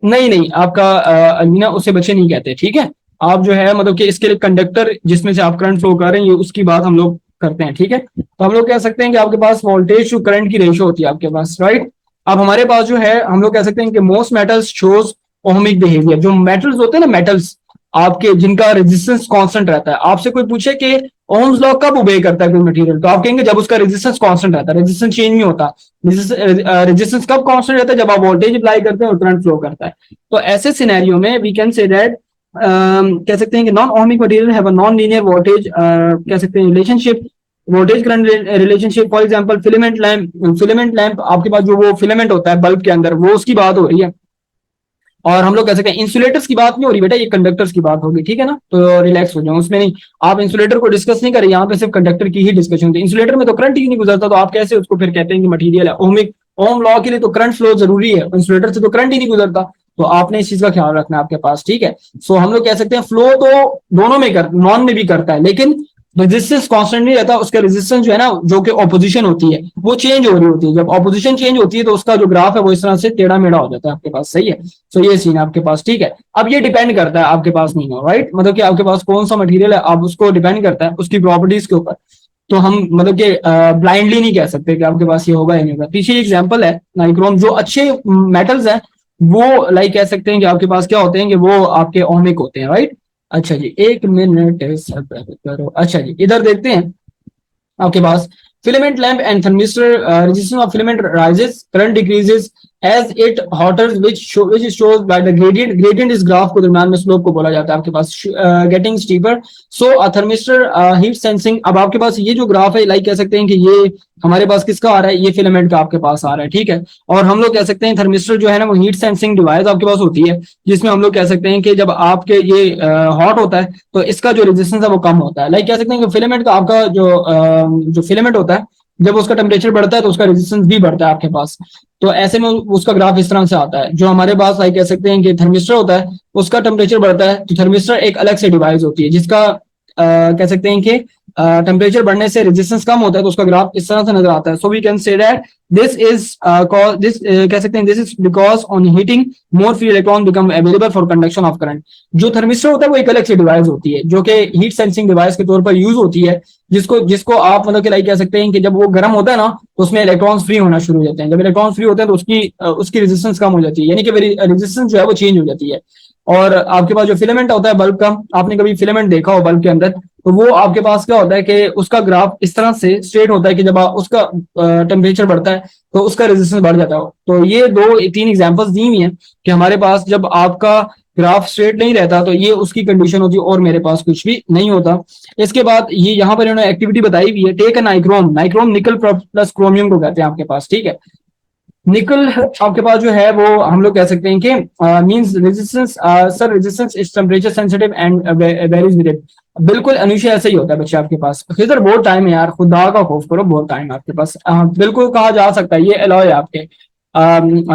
Speaker 1: नहीं नहीं आपका अमीना उससे बच्चे नहीं कहते. ठीक है, आप जो है मतलब कि इसके लिए कंडक्टर जिसमें से आप करंट फ्लो कर रहे हैं, ये उसकी बात हम लोग करते हैं. ठीक है, तो हम लोग कह सकते हैं कि आपके पास वोल्टेज टू करंट की रेशो होती है आपके पास, राइट. अब हमारे पास जो है हम लोग कह सकते हैं कि most metals shows ohmic behaviour. जो मेटल्स होते हैं ना, मेटल्स आपके जिनका रेजिस्टेंस कांस्टेंट रहता है, आपसे कोई पूछे कि ओम्स लॉ कब ओबे करता है कोई मटेरियल, तो आप कहेंगे जब उसका रेजिस्टेंस कांस्टेंट रहता है, रेजिस्टेंस चेंज नहीं होता. रेजिस्टेंस कब कांस्टेंट रहता है? जब आप वोल्टेज अप्लाई करते हैं और करंट फ्लो करता है. तो ऐसे सिनेरियो में वी कैन से दैट कह सकते हैं कि non ohmic material have a non linear voltage कह सकते हैं relationship, voltage current relationship. For example filament lamp, filament lamp आपके पास जो वो फिलामेंट होता है बल्ब के अंदर, वो उसकी बात हो रही है. और हम लोग कह सकते हैं इंसुलेटर्स की बात नहीं हो रही बेटा, ये कंडक्टर्स की बात होगी. ठीक है ना, तो रिलैक्स हो जाओ, उसमें नहीं, आप इंसुलेटर को डिस्कस नहीं करें, यहाँ पे सिर्फ कंडक्टर की ही डिस्कशन होती है. इंसुलेटर में तो करंट ही नहीं गुजरता, तो आप कैसे उसको फिर कहते हैं कि मटेरियल है ओहमिक. ओम लॉ के लिए तो करंट फ्लो जरूरी है, इंसुलेटर से तो करंट ही नहीं गुजरता. तो आपने इस चीज का ख्याल रखना है आपके पास. ठीक है, सो हम लोग कह सकते हैं फ्लो तो दोनों में कर, नॉन में भी करता है, लेकिन रेजिस्टेंस कांस्टेंट नहीं रहता. उसका रेजिस्टेंस जो है ना, जो कि ऑपोजिशन होती है, वो चेंज हो रही होती है. जब ऑपोजिशन चेंज होती है तो उसका जो ग्राफ है वो इस तरह से टेढ़ा मेढ़ा हो जाता है आपके पास. सही है, सो ये सीन आपके पास. ठीक है, अब ये डिपेंड करता है आपके पास नहीं हो, राइट, मतलब कि आपके पास कौन सा मटेरियल है, आप उसको डिपेंड करता है उसकी प्रॉपर्टीज के ऊपर. तो हम मतलब कि ब्लाइंडली नहीं कह सकते कि आपके पास ये होगा या नहीं होगा. पीछे एग्जाम्पल है नाइक्रोम. जो अच्छे मेटल्स हैं वो लाइक कह सकते हैं कि आपके पास क्या होते हैं कि वो आपके ओहमिक होते हैं, राइट. अच्छा जी, एक मिनट करो. अच्छा जी, इधर देखते हैं आपके पास filament lamp and thermistor resistance of filament rises, current decreases as it hotter, which shows by the gradient is graph को दरम्यान में स्लोप को बोला जाता है आपके पास getting steeper. So a thermistor heat sensing. अब आपके पास ये जो ग्राफ है लाइक कह सकते हैं कि ये हमारे पास किसका आ रहा है, ये फिलामेंट का आपके पास आ रहा है. ठीक है, और हम लोग कह सकते हैं थर्मिस्टर जो है ना वो हीट सेंसिंग डिवाइस आपके पास होती है, जिसमें हम लोग कह सकते हैं कि जब आपके ये हॉट होता है तो इसका जो रेजिस्टेंस है वो कम होता है. लाइक कह सकते हैं कि फिलामेंट का आपका जो फिलामेंट होता है, जब उसका टेम्परेचर बढ़ता है तो उसका रेजिस्टेंस भी बढ़ता है आपके पास. तो ऐसे में उसका ग्राफ इस तरह से आता है. जो हमारे पास लाइक कह सकते हैं कि थर्मिस्टर होता है, उसका टेम्परेचर बढ़ता है, तो थर्मिस्टर एक अलग से डिवाइस होती है जिसका कह सकते हैं कि टेम्परेचर बढ़ने से रेजिस्टेंस कम होता है, तो उसका ग्राफ इस तरह से नजर आता है. So we can say that this is this कह सकते हैं this is because on heating more free electron become available for conduction of current. जो थर्मिस्टर होता है वो एक अलग से डिवाइस होती है जो कि हीट सेंसिंग डिवाइस के तौर पर यूज होती है, जिसको आप मतलब कि लाइक कह सकते हैं कि जब वो गर्म होता है ना तो उसमें इलेक्ट्रॉन्स फ्री होना शुरू हो जाते हैं. जब इलेक्ट्रॉन्स फ्री होते हैं तो उसकी रेजिस्टेंस कम हो जाती है, यानी कि रेजिस्टेंस जो है वो चेंज हो जाती है. और आपके पास जो फिलामेंट होता है बल्ब का, आपने कभी फिलामेंट देखा हो बल्ब के अंदर, तो वो आपके पास क्या होता है कि उसका ग्राफ इस तरह से स्ट्रेट होता है कि जब उसका टेम्परेचर बढ़ता है तो उसका रेजिस्टेंस बढ़ जाता है। तो ये दो तीन एग्जांपल्स दी हुई हैं कि हमारे पास जब आपका ग्राफ स्ट्रेट नहीं रहता तो ये उसकी कंडीशन होती है, और मेरे पास कुछ भी नहीं होता। इसके बाद ये यहाँ पर इन्होंने एक्टिविटी बताई हुई है, take a nichrome, nichrome nickel plus chromium को कहते हैं आपके पास, ठीक है। निकल आपके पास जो है वो हम लोग कह सकते हैं कि means resistance, sir resistance is temperature sensitive and varies with it. बिल्कुल अनुशा ऐसा ही होता है बच्चे आपके पास। खिजर बहुत टाइम है यार, खुदा का खौफ करो, बहुत टाइम है आपके पास। बिल्कुल कहा जा सकता है, ये अलाउ है आपके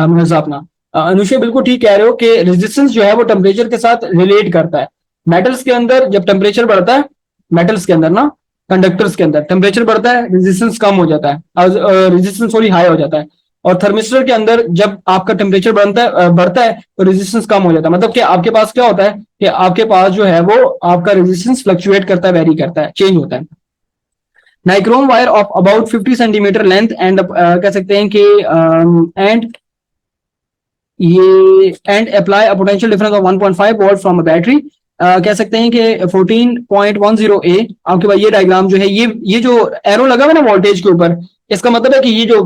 Speaker 1: मुझे अपना। अनुशा बिल्कुल ठीक कह रहे हो कि रेजिस्टेंस जो है वो टेम्परेचर के साथ रिलेट करता है। मेटल्स के अंदर जब टेम्परेचर बढ़ता है, मेटल्स के अंदर ना, कंडक्टर्स के अंदर टेम्परेचर बढ़ता है, रेजिस्टेंस कम हो जाता है, रेजिस्टेंस थोड़ी हाई हो जाता है। और थर्मिस्टर के अंदर जब आपका टेम्परेचर बढ़ता है तो रेजिस्टेंस कम हो जाता है। मतलब कि आपके पास क्या होता है कि आपके पास जो है वो आपका रेजिस्टेंस फ्लक्चुएट करता है, वेरी करता है, चेंज होता है। Nichrome wire of about 50 centimetre length and कह सकते हैं कि एंड ये and apply a potential difference of 1.5 volt from a battery. कह सकते हैं कि 14.10 ए आपके पास ये डायग्राम जो है, ये जो एरो लगा हुआ है ना वोल्टेज के ऊपर, इसका मतलब है कि ये जो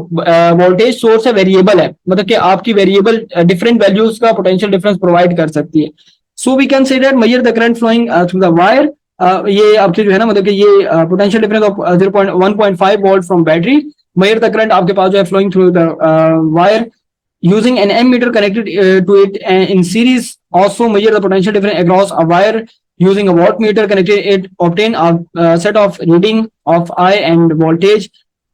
Speaker 1: वोल्टेज सोर्स है वेरिएबल है, मतलब कि आपकी वेरिएबल डिफरेंट वैल्यूज का पोटेंशियल डिफरेंस प्रोवाइड कर सकती है। So we can say that measure the current flowing through the wire. ये आपके जो है ना, मतलब कि ये potential difference of 1.5 volt from battery, measure the current आपके पास जो है flowing through the wire using an ammeter connected to it in series. Also measure the potential difference across a wire using a wattmeter connected it, obtain a set of reading of I and voltage.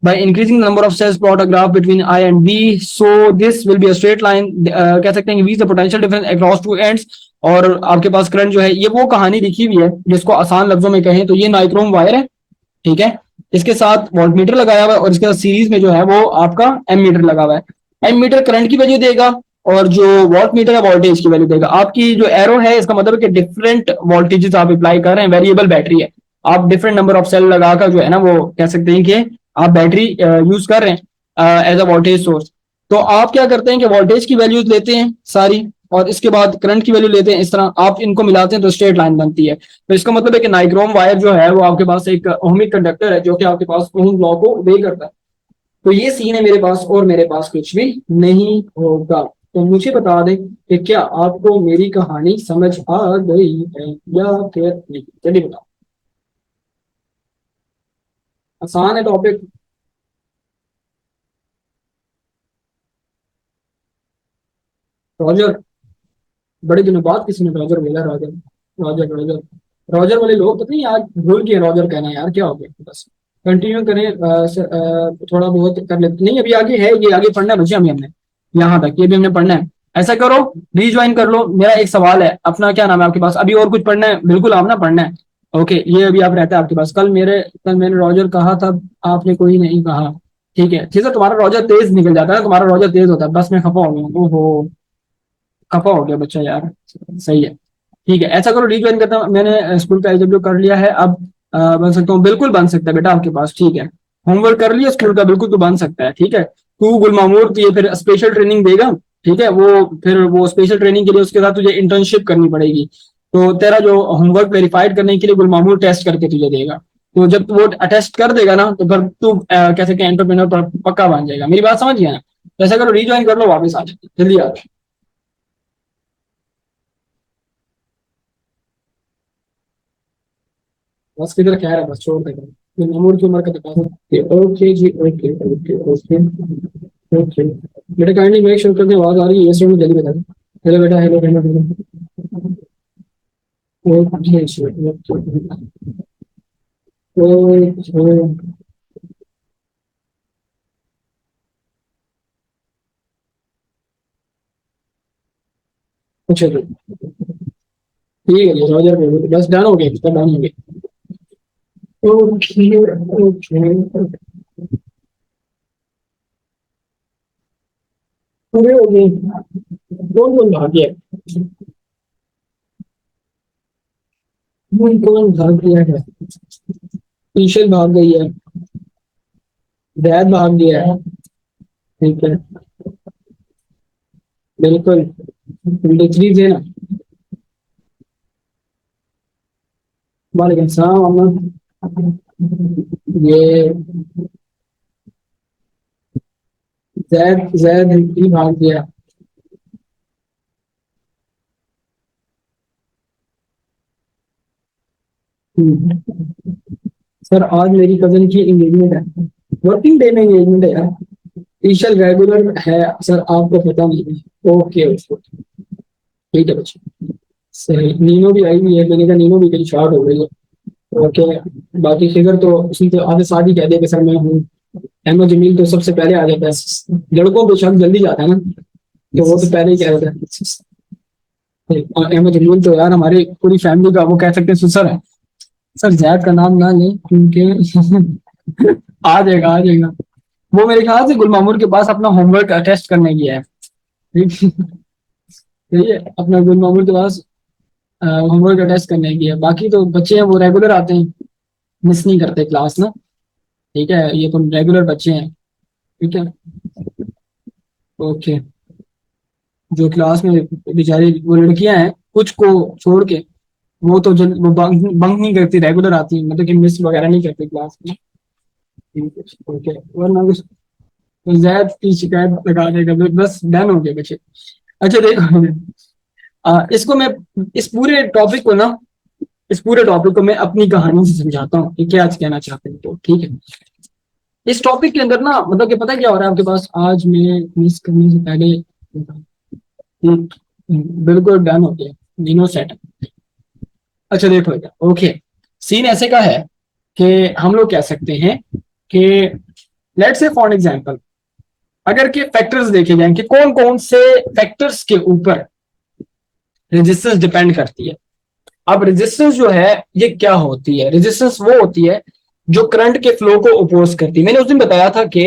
Speaker 1: By increasing the number of cells, plot a graph between I and B. So this will be a straight line. कह सकते हैं कि the potential difference across two ends. और आपके पास करंट जो है, ये वो कहानी लिखी हुई है जिसको आसान लफ्जों में कहें तो ये नाइक्रोम वायर है, ठीक है। इसके साथ वोल्टमीटर लगाया हुआ है और इसके साथ सीरीज में जो है वो आपका एम मीटर लगा हुआ है। एम मीटर करंट की वैल्यू देगा और जो वोल्ट मीटर है वोल्टेज की वैल्यू देगा। आपकी जो एरो है इसका मतलब है कि डिफरेंट वोल्टेजेस आप अप्लाई कर रहे हैं, वेरिएबल बैटरी है, आप डिफरेंट नंबर ऑफ सेल लगाकर जो है ना वो कह सकते हैं कि आप बैटरी यूज कर रहे हैं एज अ वोल्टेज सोर्स। तो आप क्या करते हैं कि वोल्टेज की वैल्यूज लेते हैं सारी, और इसके बाद करंट की वैल्यू लेते हैं, इस तरह आप इनको मिलाते हैं तो स्ट्रेट लाइन बनती है। तो इसका मतलब है कि नाइक्रोम वायर जो है वो आपके पास एक ओहमिक कंडक्टर है जो कि आपके पास ओहम लॉ को obey करता है। तो ये सीन है मेरे पास, और मेरे पास कुछ भी नहीं होगा। तो मुझे बता दें कि क्या आपको मेरी कहानी समझ आ गई है या फिर नहीं, चलिए बताओ। आसान है टॉपिक। रॉजर, बड़े दिनों बाद किसी ने रॉजर बोला, रॉजर रॉजर रॉजर। रॉजर वाले लोग पता नहीं आज भूल गए रॉजर कहना, यार क्या हो गया। बस कंटिन्यू करें, थोड़ा बहुत कर लेते नहीं, अभी आगे है, ये आगे पढ़ना है बच्चे, हमें हमने यहाँ तक ये भी हमने पढ़ना है। ऐसा करो, रीज्वाइन कर लो। मेरा एक सवाल है, अपना क्या नाम है आपके पास, अभी और कुछ पढ़ना है? बिल्कुल आप ना पढ़ना है। ओके, ये अभी आप रहता है आपके पास। कल मैंने रॉजर कहा था, आपने कोई नहीं कहा। ठीक है, तुम्हारा रॉजर तेज निकल जाता है, तुम्हारा रॉजर तेज होता है, बस मैं खफा हो गया, ओहो खफा हो गया बच्चा यार। सही है, ठीक है, ऐसा करो रिज्वाइन करता हूँ। मैंने स्कूल का एजब्ल्यू कर लिया है अब, बन सकता हूँ, बिल्कुल बन सकता है बेटा आपके पास, ठीक है। होमवर्क कर लिया स्कूल का, बिल्कुल तू बन सकता है, ठीक है। तू गुलमामूर तुझे फिर स्पेशल ट्रेनिंग देगा, ठीक है। वो फिर वो स्पेशल ट्रेनिंग के लिए उसके साथ तुझे इंटर्नशिप करनी पड़ेगी। तो तेरा जो होमवर्क वेरीफाइड करने के लिए गुलमामूर टेस्ट करके तुझे देगा। तो जब वो टेस्ट कर देगा ना तो फिर तू कह सकते हैं एंटरप्रेन्योर पर पक्का बन जाएगा। मेरी बात समझ गया ना? तो ऐसा करो, रिज्वाइन कर लो, वापस आ जाए, जल्दी आ जाओ। बस किधर कह रहा है, बस छोड़ देगा। ये मामूर की उम्र का तकाजा है। ओके जी, ओके ओके ओके ओके। बेटा काइंडली मेक श्योर करके आवाज आ रही है, ये जल्दी बता दो। हेलो बेटा, हेलो हेलो हेलो। ओके जी, ओके ओके। अच्छा जी, ठीक है जी, रॉजर पे बस डन हो गया, इसका डन हो गया। Okay okay. पूरे हो गए। कौन कौन भाग गया? कौन कौन भाग गया है? ईशल भाग गई है, वैद भाग गया है, ठीक है, बिल्कुल। 23 थे ना? वालेकुम सलाम अमन। ये जैद जैद ही भाग गया। सर आज मेरी कजन की एंगेजमेंट है। वर्किंग डे में एंगेजमेंट है यार। ईशल रेगुलर है सर, आपको पता नहीं। ओके ओके, ठीक है बच्चे। सही, नीनो भी आई हुई है, मैंने कहा नीनो भी कहीं शॉर्ट हो गई है। ओके। बाकी फिगर तो उसने तो आधे साथ ही कह दिया कि सर मैं हूँ। अहमद जमील तो सबसे पहले आ जाता है। लड़कों पे शक जल्दी जाता है ना, तो वो तो पहले ही कह देता है। और अहमद जमील तो यार हमारी पूरी फैमिली का वो कह सकते हैं सुसर है। सर जैद का नाम ना लें क्योंकि आ जाएगा आ जाएगा। वो मेरे ख्याल से गुलमामुर के पास अपना होमवर्क टेस्ट करने गया है। ठीक है, अपना गुलमामुर के पास होमवर्क टेस्ट करने गया है। बाकी तो बच्चे हैं वो रेगुलर आते हैं, मिस नहीं करते क्लास ना। ठीक है, ये तो रेगुलर बच्चे हैं। ठीक है। ओके। जो क्लास में बेचारी वो लड़कियां हैं कुछ को छोड़ के, वो तो वो बंक नहीं करती, रेगुलर आती है, मतलब कि मिस वगैरह नहीं करती क्लास में। ठीक है, ओके। वरना कुछ जैद की शिकायत लगा देगा, बस डन हो गया बच्चे। अच्छा देखो, इसको मैं, इस पूरे टॉपिक को ना, इस पूरे टॉपिक को मैं अपनी कहानी से समझाता हूँ कि क्या कहना चाहते हैं, तो ठीक है। इस टॉपिक के अंदर ना, मतलब कि पता क्या हो रहा है आपके पास, आज मैं मिस करने से पहले बिल्कुल डन हो गया, तीनों सेट। अच्छा देखो बेटा, ओके। सीन ऐसे का है कि हम लोग कह सकते हैं कि लेट्स से फॉर एग्जांपल, अगर के फैक्टर्स देखे जाएं कि कौन कौन से फैक्टर्स के ऊपर रेजिस्टेंस डिपेंड करती है। अब रेजिस्टेंस जो है ये क्या होती है, रेजिस्टेंस वो होती है जो करंट के फ्लो को अपोज करती है। मैंने उस दिन बताया था कि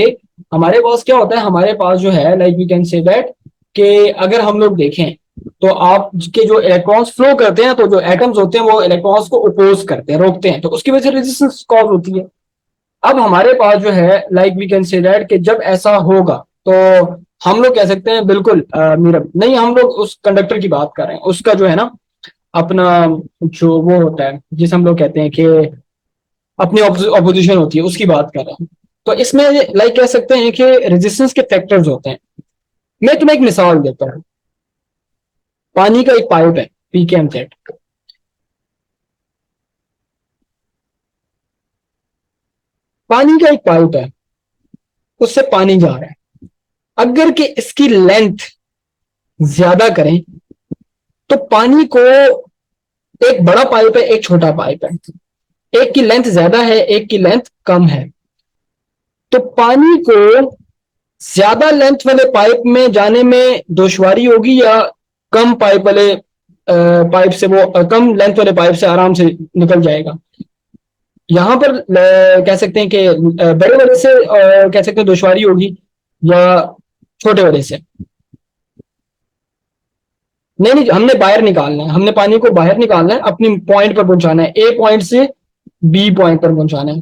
Speaker 1: हमारे पास क्या होता है, हमारे पास जो है like we can say that कि अगर हम लोग देखें तो आप के जो इलेक्ट्रॉन्स फ्लो करते हैं, तो जो एटम्स होते हैं वो इलेक्ट्रॉन्स को अपोज करते हैं, रोकते हैं, तो उसकी वजह से रेजिस्टेंस कॉज होती है। अब हमारे पास जो है like we can say that कि जब ऐसा होगा तो हम लोग कह सकते हैं बिल्कुल मीरब नहीं, हम लोग उस कंडक्टर की बात कर रहे हैं, उसका जो है ना अपना जो वो होता है जिसे हम लोग कहते हैं कि अपनी ऑपोजिशन होती है, उसकी बात कर रहे हैं। तो इसमें लाइक कह सकते हैं कि रेजिस्टेंस के फैक्टर्स होते हैं। मैं तुम्हें एक मिसाल देता हूँ। पानी का एक पाइप है, पी के एम सेट। पानी का एक पाइप है, उससे पानी जा रहा है। अगर कि इसकी लेंथ ज्यादा करें तो पानी को, एक बड़ा पाइप है एक छोटा पाइप है, एक की लेंथ ज्यादा है एक की लेंथ कम है, तो पानी को ज्यादा लेंथ वाले पाइप में जाने में दुश्वारी होगी या कम पाइप वाले पाइप से वो कम लेंथ वाले पाइप से आराम से निकल जाएगा। यहां पर कह सकते हैं कि बड़े वाले से कह सकते हैं दुश्वारी होगी या छोटे वाले से। नहीं नहीं, हमने बाहर निकालना है, हमने पानी को बाहर निकालना है, अपनी पॉइंट पर पहुंचाना है, ए पॉइंट से बी पॉइंट पर पहुंचाना है।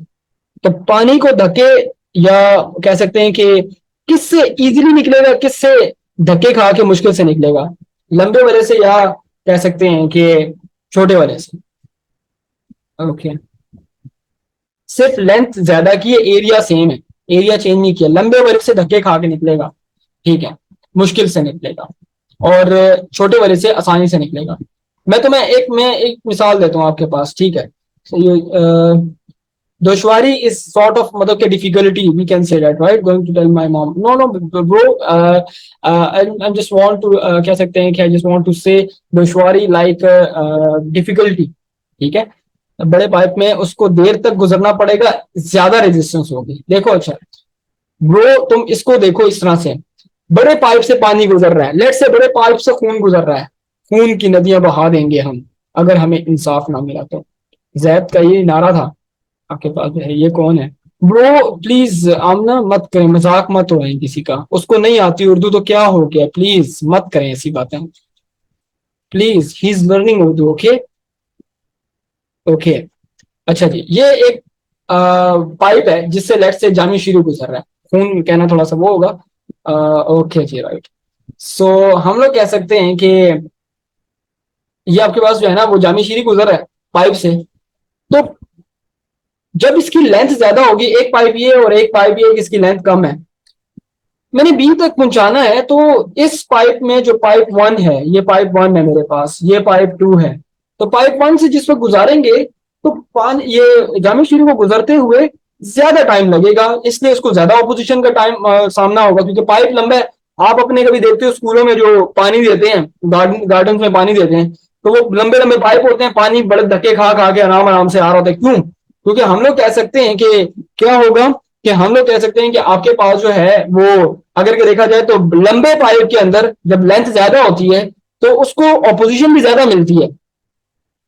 Speaker 1: तो पानी को धक्के, या कह सकते हैं कि किससे इजीली निकलेगा, किससे धक्के खा के मुश्किल से निकलेगा, लंबे वाले से या कह सकते हैं कि छोटे वाले से। ओके। सिर्फ लेंथ ज्यादा की है, एरिया सेम है, एरिया चेंज नहीं किया, लंबे वाले से धक्के खा के निकलेगा। ठीक है, मुश्किल से निकलेगा, और छोटे वाले से आसानी से निकलेगा। मैं एक मिसाल देता हूँ आपके पास, ठीक है। तो ये दुश्वारी इज सॉर्ट ऑफ, मतलब कि difficulty we can say that, right, going to tell my mom, no no bro, I just want to, कह सकते हैं कि आई जस्ट वांट टू से दुश्वारी लाइक डिफिकल्टी। ठीक है, बड़े पाइप में उसको देर तक गुजरना पड़ेगा, ज्यादा रेजिस्टेंस होगी। देखो अच्छा ब्रो, तुम इसको देखो इस तरह से, बड़े पाइप से पानी गुजर रहा है, लेट से बड़े पाइप से खून गुजर रहा है, खून की नदियां बहा देंगे हम अगर हमें इंसाफ ना मिला तो। जैद का ये नारा था। आपके पास है, ये कौन है ब्रो, प्लीज आमना मत करें, मजाक मत उड़ाएं किसी का, उसको नहीं आती उर्दू तो क्या हो गया, प्लीज मत करें ऐसी बातें, please, he is learning Urdu, okay. Okay. अच्छा जी, ये एक पाइप है जिससे लेट से जामी शीरू गुजर रहा है, खून कहना थोड़ा सा वो होगा। ओके जी, राइट। सो हम लोग कह सकते हैं कि ये आपके पास जो है ना वो जामी शीरी गुजर रहा है पाइप से, तो जब इसकी लेंथ ज्यादा होगी, एक पाइप ये और एक पाइप ये, इसकी लेंथ कम है, मैंने बी तक पहुंचाना है, तो इस पाइप में जो पाइप वन है, ये पाइप वन है मेरे पास, ये पाइप टू है, तो पाइप वन से जिस पर गुजारेंगे तो पानी ये जामिया शरीफ को गुजरते हुए ज्यादा टाइम लगेगा, इसलिए उसको ज्यादा ऑपोजिशन का टाइम सामना होगा, क्योंकि पाइप लंबा है। आप अपने कभी देखते हो स्कूलों में जो पानी देते हैं, गार्डन में पानी देते हैं, तो वो लंबे लंबे पाइप होते हैं, पानी बड़े धक्के खा खा के आराम आराम से आ रहा होता है। क्यों? क्योंकि हम लोग कह सकते हैं कि क्या होगा, कि हम लोग कह सकते हैं कि आपके पास जो है वो, अगर के देखा जाए तो लंबे पाइप के अंदर जब लेंथ ज्यादा होती है तो उसको ऑपोजिशन भी ज्यादा मिलती है,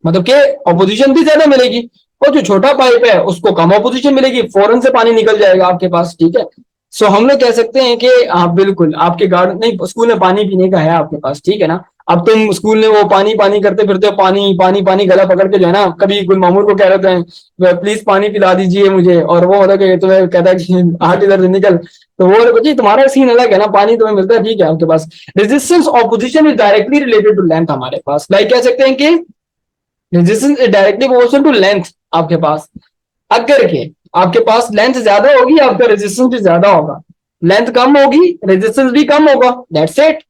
Speaker 1: मतलब कि ऑपोजिशन भी ज्यादा मिलेगी। और जो छोटा पाइप है उसको कम ऑपोजिशन मिलेगी, फौरन से पानी निकल जाएगा आपके पास, ठीक है। सो हम लोग कह सकते हैं कि आप बिल्कुल आपके गार्डन नहीं, स्कूल में पानी पीने का है आपके पास, ठीक है ना। अब तुम स्कूल में वो पानी पानी करते फिरते हो, पानी पानी पानी गला पकड़ के जो है ना, कभी गुल मामूर को कह रहे हैं प्लीज पानी पिला दीजिए मुझे, और वो मतलब कि तुम्हें कहता है कि हाथ इधर से निकल, तो वो जी तुम्हारा सीन अलग है ना, पानी तुम्हें मिलता है, ठीक है आपके पास। Resistance opposition is directly related to length हमारे पास, लाइक कह सकते हैं कि resistance is directly proportional to length आपके पास। अगर के आपके पास लेंथ ज्यादा होगी, आपका रेजिस्टेंस भी ज्यादा होगा, लेंथ कम होगी, रेजिस्टेंस भी कम होगा, दैट्स इट,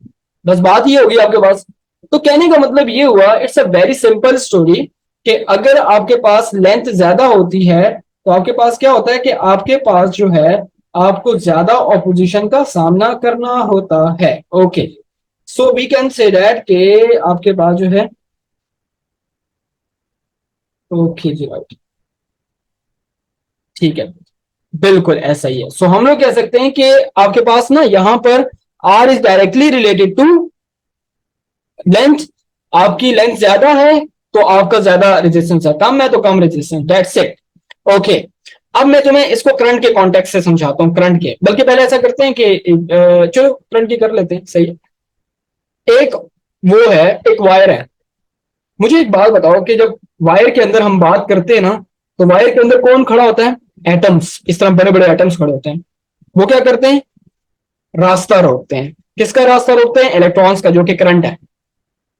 Speaker 1: बस बात ये होगी आपके पास। तो कहने का मतलब ये हुआ, it's a very simple story, कि अगर आपके पास लेंथ ज्यादा होती है तो आपके पास क्या होता है कि आपके पास जो है आपको ज्यादा ऑपोजिशन का सामना करना होता है। Okay, so we can say that कि आपके पास जो है, ओके जी राइट, ठीक है, बिल्कुल ऐसा ही है। सो हम लोग कह सकते हैं कि आपके पास ना यहां पर R is directly related to length, आपकी लेंथ ज्यादा है तो आपका ज्यादा रेजिस्टेंस है, कम है तो कम रेजिस्टेंस, दैट्स इट। ओके, अब मैं तुम्हें इसको करंट के कॉन्टेक्स्ट से समझाता हूँ, करंट के, बल्कि पहले ऐसा करते हैं कि चलो करंट की कर लेते हैं, सही है। एक वो है, एक वायर है, मुझे एक बात बताओ कि जब वायर के अंदर हम बात करते हैं ना, तो वायर के अंदर कौन खड़ा होता है? एटम्स, इस तरह बड़े बड़े एटम्स खड़े होते हैं, वो क्या करते हैं? रास्ता रोकते हैं। किसका रास्ता रोकते हैं? इलेक्ट्रॉन्स का, जो कि करंट है,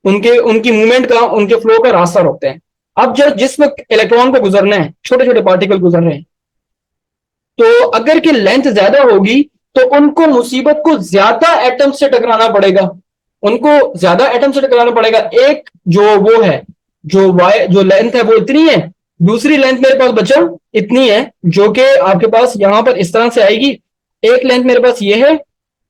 Speaker 1: उनके उनकी मूवमेंट का, उनके फ्लो का रास्ता रोकते हैं। अब जब जिस वक्त इलेक्ट्रॉन को गुजरना है, छोटे छोटे पार्टिकल गुजर रहे हैं, तो अगर की लेंथ ज्यादा होगी तो उनको मुसीबत को ज्यादा एटम से टकराना पड़ेगा, उनको ज्यादा एटम से टकराना पड़ेगा। एक जो वो है, जो वाई जो लेंथ है वो इतनी है, दूसरी लेंथ मेरे पास बचा इतनी है, जो कि आपके पास यहां पर इस तरह से आएगी। एक लेंथ मेरे पास ये है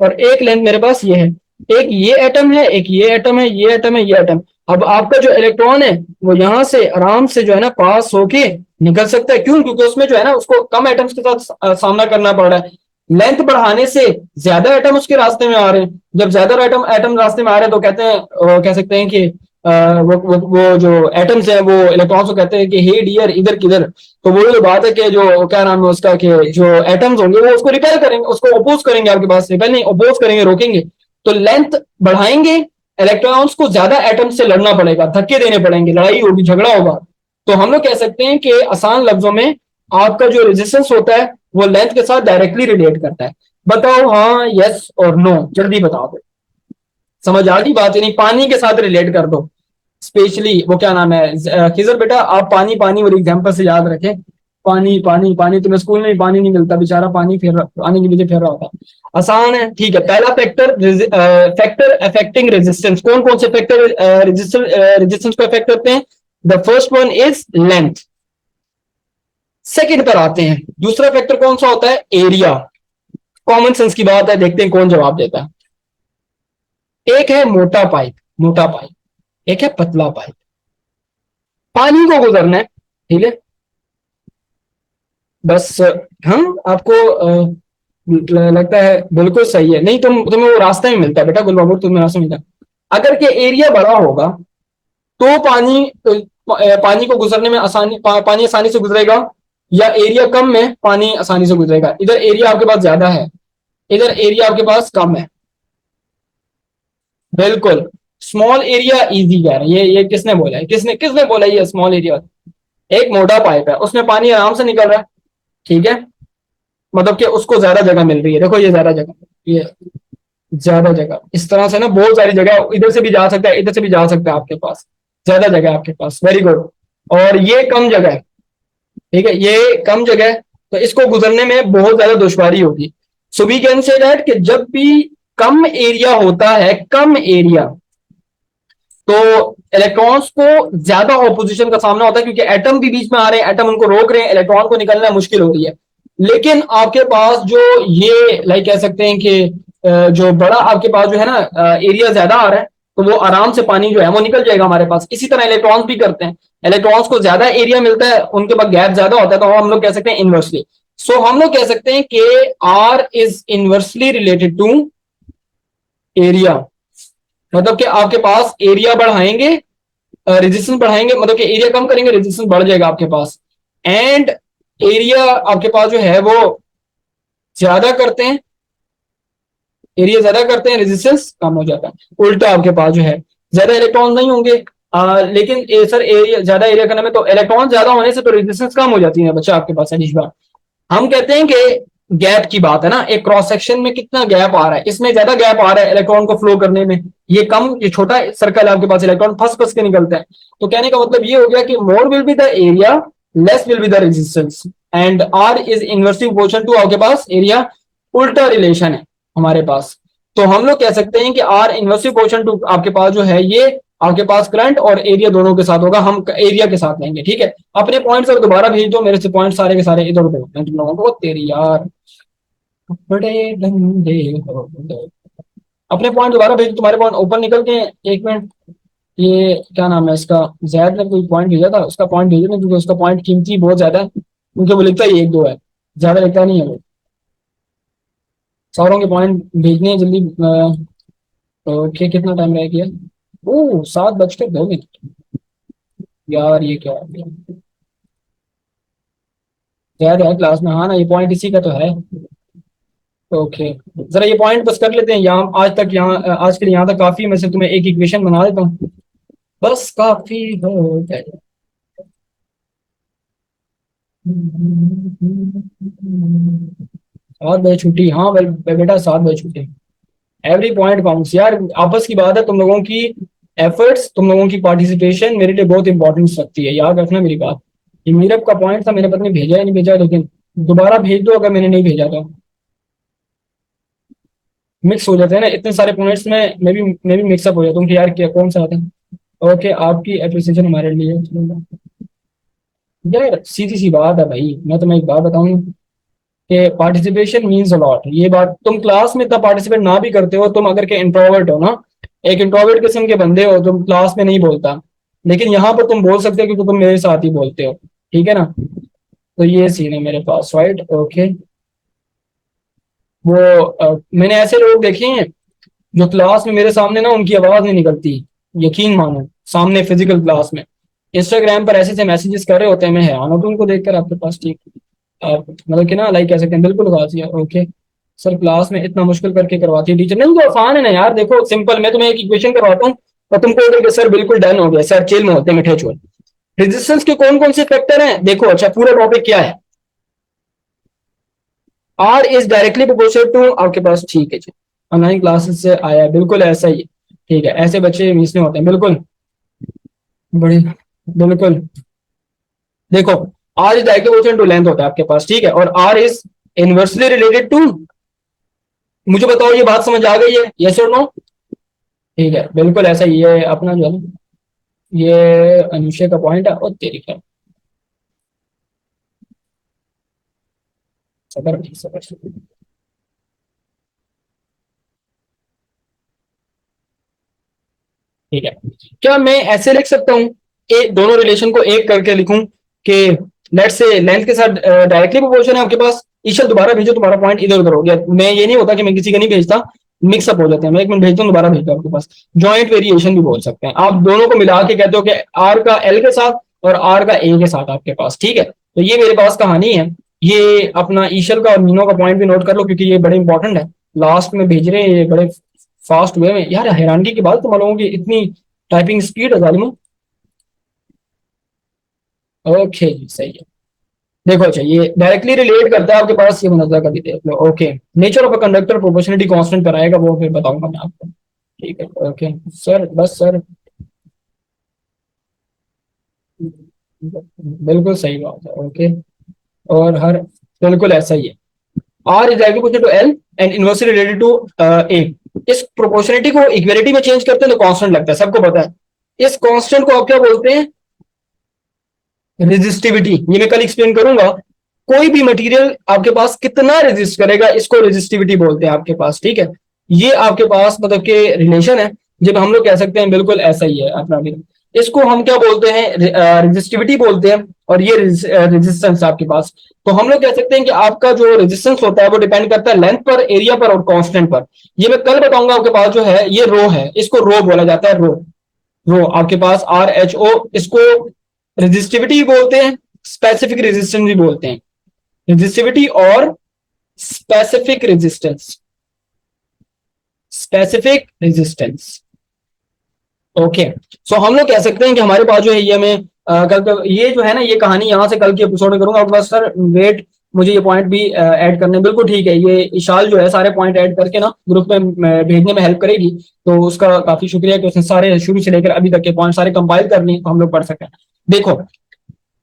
Speaker 1: और एक लेंथ मेरे पास ये है, एक ये एटम है, एक ये एटम है, ये एटम है, ये एटम। अब आपका जो इलेक्ट्रॉन है वो यहां से आराम से जो है ना पास होके निकल सकता है। क्यों? क्योंकि उसमें जो है ना उसको कम एटम्स के साथ सामना करना पड़ रहा है। लेंथ बढ़ाने से ज्यादा एटम उसके रास्ते में आ रहे हैं, जब ज्यादा एटम एटम रास्ते में आ रहे हैं तो कहते हैं, कह सकते हैं कि वो जो एटम्स हैं वो इलेक्ट्रॉन्स को कहते हैं कि हे डियर इधर किधर। तो वो जो बात है कि जो क्या नाम है उसका, कि जो एटम्स होंगे वो उसको रिपेल करेंगे, उसको अपोज करेंगे, आपके पास रिपेल नहीं अपोज करेंगे, रोकेंगे। तो लेंथ बढ़ाएंगे, इलेक्ट्रॉन्स को ज्यादा एटम से लड़ना पड़ेगा, धक्के देने पड़ेंगे, लड़ाई होगी, झगड़ा होगा। तो हम लोग कह सकते हैं कि आसान लफ्जों में आपका जो रेजिस्टेंस होता है वो लेंथ के साथ डायरेक्टली रिलेट करता है। बताओ हाँ, यस और नो, जल्दी बताओ। समझ आ गई बात? नहीं, पानी के साथ रिलेट कर दो, स्पेशली वो क्या नाम है, खिजर बेटा आप पानी पानी वाली एग्जांपल से याद रखें। पानी पानी पानी, तुम्हें स्कूल में भी पानी नहीं मिलता, बेचारा पानी फिर पानी के पीछे फिर रहा होता। आसान है, ठीक है। पहला फैक्टर, फैक्टर अफेक्टिंग रेजिस्टेंस, कौन कौन से फैक्टर रेजिस्टेंस को अफेक्ट करते हैं? The first one is length. Second पर आते हैं, दूसरा फैक्टर कौन सा होता है? एरिया। कॉमन सेंस की बात है, देखते हैं कौन जवाब देता है। एक है मोटा पाइप, मोटा पाइप, एक है पतला पाइप, पानी को गुजरना है, ठीक है, बस। हाँ, आपको लगता है बिल्कुल सही है, नहीं तुम्हें वो रास्ता ही मिलता है बेटा, गुलबाबू तुम्हें रास्ता मिलता है। अगर के एरिया बड़ा होगा तो पानी को गुजरने में आसानी, पानी आसानी से गुजरेगा, या एरिया कम में पानी आसानी से गुजरेगा? इधर एरिया आपके पास ज्यादा है, इधर एरिया आपके पास कम है, बिल्कुल। स्मॉल एरिया इजी कह रहे हैं, ये किसने बोला है? किसने किसने बोला ये स्मॉल एरिया? एक मोटा पाइप है, उसमें पानी आराम से निकल रहा है, ठीक है, मतलब कि उसको ज्यादा जगह मिल रही है। देखो ये ज्यादा जगह, ये ज्यादा जगह, इस तरह से ना बहुत सारी जगह, इधर से भी जा सकता है, इधर से भी जा सकता है, आपके पास ज्यादा जगह है आपके पास, वेरी गुड। और ये कम जगह है,
Speaker 2: ठीक है, ये कम जगह, तो इसको गुजरने में बहुत ज्यादा दुश्वारी होगी। So we can say that कि जब भी कम एरिया होता है, कम एरिया, तो इलेक्ट्रॉन्स को ज्यादा ऑपोजिशन का सामना होता है, क्योंकि एटम भी बीच में आ रहे हैं, एटम उनको रोक रहे हैं, इलेक्ट्रॉन को निकलना मुश्किल हो रही है। लेकिन आपके पास जो ये लाइक कह सकते हैं कि जो बड़ा आपके पास जो है ना एरिया ज्यादा आ रहा है, तो वो आराम से पानी जो है वो निकल जाएगा हमारे पास। इसी तरह इलेक्ट्रॉन्स भी करते हैं, इलेक्ट्रॉन्स को ज्यादा एरिया मिलता है, उनके पास गैप ज्यादा होता है, तो हम लोग कह सकते हैं इनवर्सली। सो हम लोग कह सकते हैं कि R is inversely related to area. मतलब कि आपके पास एरिया बढ़ाएंगे, रेजिस्टेंस बढ़ाएंगे, मतलब कि एरिया कम करेंगे, रेजिस्टेंस बढ़ जाएगा आपके पास। एंड एरिया आपके पास जो है वो ज्यादा करते हैं, एरिया ज्यादा करते हैं, रेजिस्टेंस कम हो जाता है। उल्टा आपके पास जो है ज्यादा इलेक्ट्रॉन नहीं होंगे, लेकिन सर एरिया ज्यादा एरिया करने में तो इलेक्ट्रॉन ज्यादा होने से तो रेजिस्टेंस कम हो जाती है बच्चा आपके पास। अनिश बात, हम कहते हैं कि गैप की बात है ना, एक क्रॉस सेक्शन में कितना गैप आ रहा है, इसमें ज्यादा गैप आ रहा है इलेक्ट्रॉन को फ्लो करने में, ये कम, ये छोटा सर्कल है आपके पास, इलेक्ट्रॉन फंस फंस के निकलता है। तो कहने का मतलब ये हो गया कि more will be the area, less will be the resistance, and R is inversely proportional to आपके पास एरिया। उल्टा रिलेशन है हमारे पास। तो हम लोग कह सकते हैं कि आर इनवर्सली प्रोपोर्शनल टू आपके पास जो है ये आपके पास करंट और एरिया दोनों के साथ होगा, हम एरिया के साथ लेंगे। ठीक है, अपने पॉइंट्स अब दोबारा भेज दो मेरे से, पॉइंट सारे के सारे इधर उधर होते हैं तुम लोगों को, तेरी यार बड़े गंदे हो गए। अपने पॉइंट दोबारा भेज दो, तुम्हारे पॉइंट ऊपर निकल के हैं। एक मिनट, ये क्या नाम है इसका, जैद ने कोई पॉइंट भेजा था, उसका पॉइंट भेजो ना, क्योंकि उसका पॉइंट कीमती बहुत ज्यादा है, क्योंकि वो लिखता ही एक दो है, ज्यादा लिखता नहीं है वो। सारों के पॉइंट भेजने हैं जल्दी। ओके, कितना टाइम रह गया? ओह, 7:02। यार ये क्या है? जैद है क्लास में? हाँ ना, ये पॉइंट इसी का तो है। ओके, जरा ये पॉइंट बस कर लेते हैं यहाँ आज तक, यहाँ आज के लिए यहाँ तक काफी है। मैं सिर्फ तुम्हें एक इक्वेशन बना देता हूँ, बस काफी हो गया। 7 बजे छुट्टी, हाँ बेटा 7 बजे छुट्टी। एवरी पॉइंट काउंट्स यार, आपस की बात है, तुम लोगों की एफर्ट्स, तुम लोगों की पार्टिसिपेशन मेरे लिए बहुत इंपॉर्टेंस रखती है, याद रखना मेरी बात। ये मीरब का पॉइंट था, मैंने पता नहीं भेजा या नहीं भेजा, लेकिन दोबारा भेज दो अगर मैंने नहीं भेजा तो। मिक्स हो जाते हैं ना इतने सारे पॉइंट्स में, मैं भी मिक्सअप हो जाता हूँ कि यार क्या कौन सा आता है। ओके, आपकी अप्रिसिएशन हमारे लिए। यार सीधी सी बात है भाई, मैं तुम्हें एक बात बताऊं कि पार्टिसिपेशन मीन्स अलॉट। ये बात तुम क्लास में इतना पार्टिसिपेट ना भी करते हो, तुम अगर के इंट्रोवर्ट हो ना, एक इंट्रोवर्ट किस्म के बंदे हो, तुम क्लास में नहीं बोलता, लेकिन यहाँ पर तुम बोल सकते हो क्योंकि तुम मेरे साथ ही बोलते हो। ठीक है ना, तो ये सीन है मेरे पास, राइट? ओके, वो मैंने ऐसे लोग देखे हैं जो क्लास में मेरे सामने ना उनकी आवाज नहीं निकलती, यकीन मानो, सामने फिजिकल क्लास में इंस्टाग्राम पर ऐसे ऐसे मैसेजेस कर रहे होते हैं, मैं हैरान होता हूँ उनको देखकर आपके पास। ठीक, आप मतलब कि ना लाइक कह सकते हैं, बिल्कुल खासी है। ओके सर, क्लास में इतना मुश्किल करके करवाती है टीचर? नहीं, तो आसान है ना यार, देखो सिंपल, मैं तुम्हें एक इक्वेशन करवाता हूँ और तुम कहोगे सर बिल्कुल डन हो गया, सर चिल में होते हैं मिठे छोल। रेजिस्टेंस के कौन कौन से फैक्टर हैं देखो। अच्छा, पूरा टॉपिक क्या है? R is directly proportional to आपके पास, ठीक है जी, ऑनलाइन क्लासेस से आया है, बिल्कुल ऐसा ही है। ठीक है, ऐसे बच्चे मिस नहीं होते हैं, बिल्कुल, बड़े, बिल्कुल। देखो, R is directly proportional to length होता है आपके पास, ठीक है, और R is inversely related to, मुझे बताओ ये बात समझ आ गई है, यस और नो? ठीक है, बिल्कुल ऐसा ही है अपना जो है ना, ये अनुषे का पॉइंट है, और तेरी का सबर नहीं, सबर। ठीक है, क्या मैं ऐसे लिख सकता हूँ, दोनों रिलेशन को एक करके लिखूं कि लेट से लेंथ के साथ डायरेक्टली प्रोपोर्शन है आपके पास। ईशा दोबारा भेजो, तुम्हारा पॉइंट इधर उधर हो गया। मैं ये नहीं होता कि मैं किसी का नहीं भेजता, मिक्सअप हो जाते हैं। मैं एक मिनट भेजता हूँ, दोबारा भेजता हूँ आपके पास। जॉइंट वेरिएशन भी बोल सकते हैं आप, दोनों को मिला के कहते हो कि आर का एल के साथ और आर का ए के साथ आपके पास। ठीक है, तो ये मेरे पास कहानी है। ये अपना ईशल का और मीनो का पॉइंट भी नोट कर लो, क्योंकि ये बड़े इंपॉर्टेंट है, लास्ट में भेज रहे हैं ये बड़े फास्ट वे में। यार हैरानगी की बात, तुम लोगों की इतनी टाइपिंग स्पीड है जालिमो। ओके जी, सही है। देखो अच्छा, ये डायरेक्टली रिलेट करता है आपके पास, ये मुनज़्ज़ा का भी देख लो। Okay, nature of a conductor proportionality constant कराएगा, वो फिर बताऊंगा मैं आपको। ठीक है, ओके सर, बस सर।
Speaker 1: बिल्कुल सही बात है। ओके, और हर बिल्कुल ऐसा ही है। R is equal to L and inversely related to A. इस प्रोपोर्शनलिटी को इक्वलिटी में चेंज करते हैं तो कांस्टेंट लगता है, सबको पता है। इस कांस्टेंट को आप क्या बोलते हैं? रेजिस्टिविटी। ये मैं कल एक्सप्लेन करूंगा। कोई भी मटेरियल आपके पास कितना रेजिस्ट करेगा, इसको रेजिस्टिविटी बोलते हैं आपके पास, ठीक है। ये आपके पास मतलब के रिलेशन है, जब हम लोग कह सकते हैं बिल्कुल ऐसा ही है अपना भी। इसको हम क्या बोलते हैं? रेजिस्टिविटी बोलते हैं। और ये रेजिस्टेंस आपके पास, तो हम लोग कह सकते हैं कि आपका जो रेजिस्टेंस होता है वो डिपेंड करता है लेंथ पर, एरिया पर और कांस्टेंट पर। ये मैं कल बताऊंगा। आपके पास जो है ये रो है, इसको रो बोला जाता है। रो, रो आपके पास RHO, इसको रेजिस्टिविटी बोलते हैं, स्पेसिफिक रेजिस्टेंस भी बोलते हैं। रेजिस्टिविटी और specific resistance, specific resistance. Okay, so हम लोग कह सकते हैं कि हमारे पास जो है ये हमें कल ये जो है ना, ये कहानी यहाँ से कल के एपिसोड में करूंगा। बस सर वेट, मुझे ये पॉइंट भी ऐड करने, बिल्कुल ठीक है। ये इशाल जो है सारे पॉइंट ऐड करके ना ग्रुप में भेजने में हेल्प करेगी, तो उसका काफी शुक्रिया कि उसने सारे शुरू से लेकर अभी तक के पॉइंट सारे कंपाइल कर लिए तो हम लोग पढ़ सकें। देखो,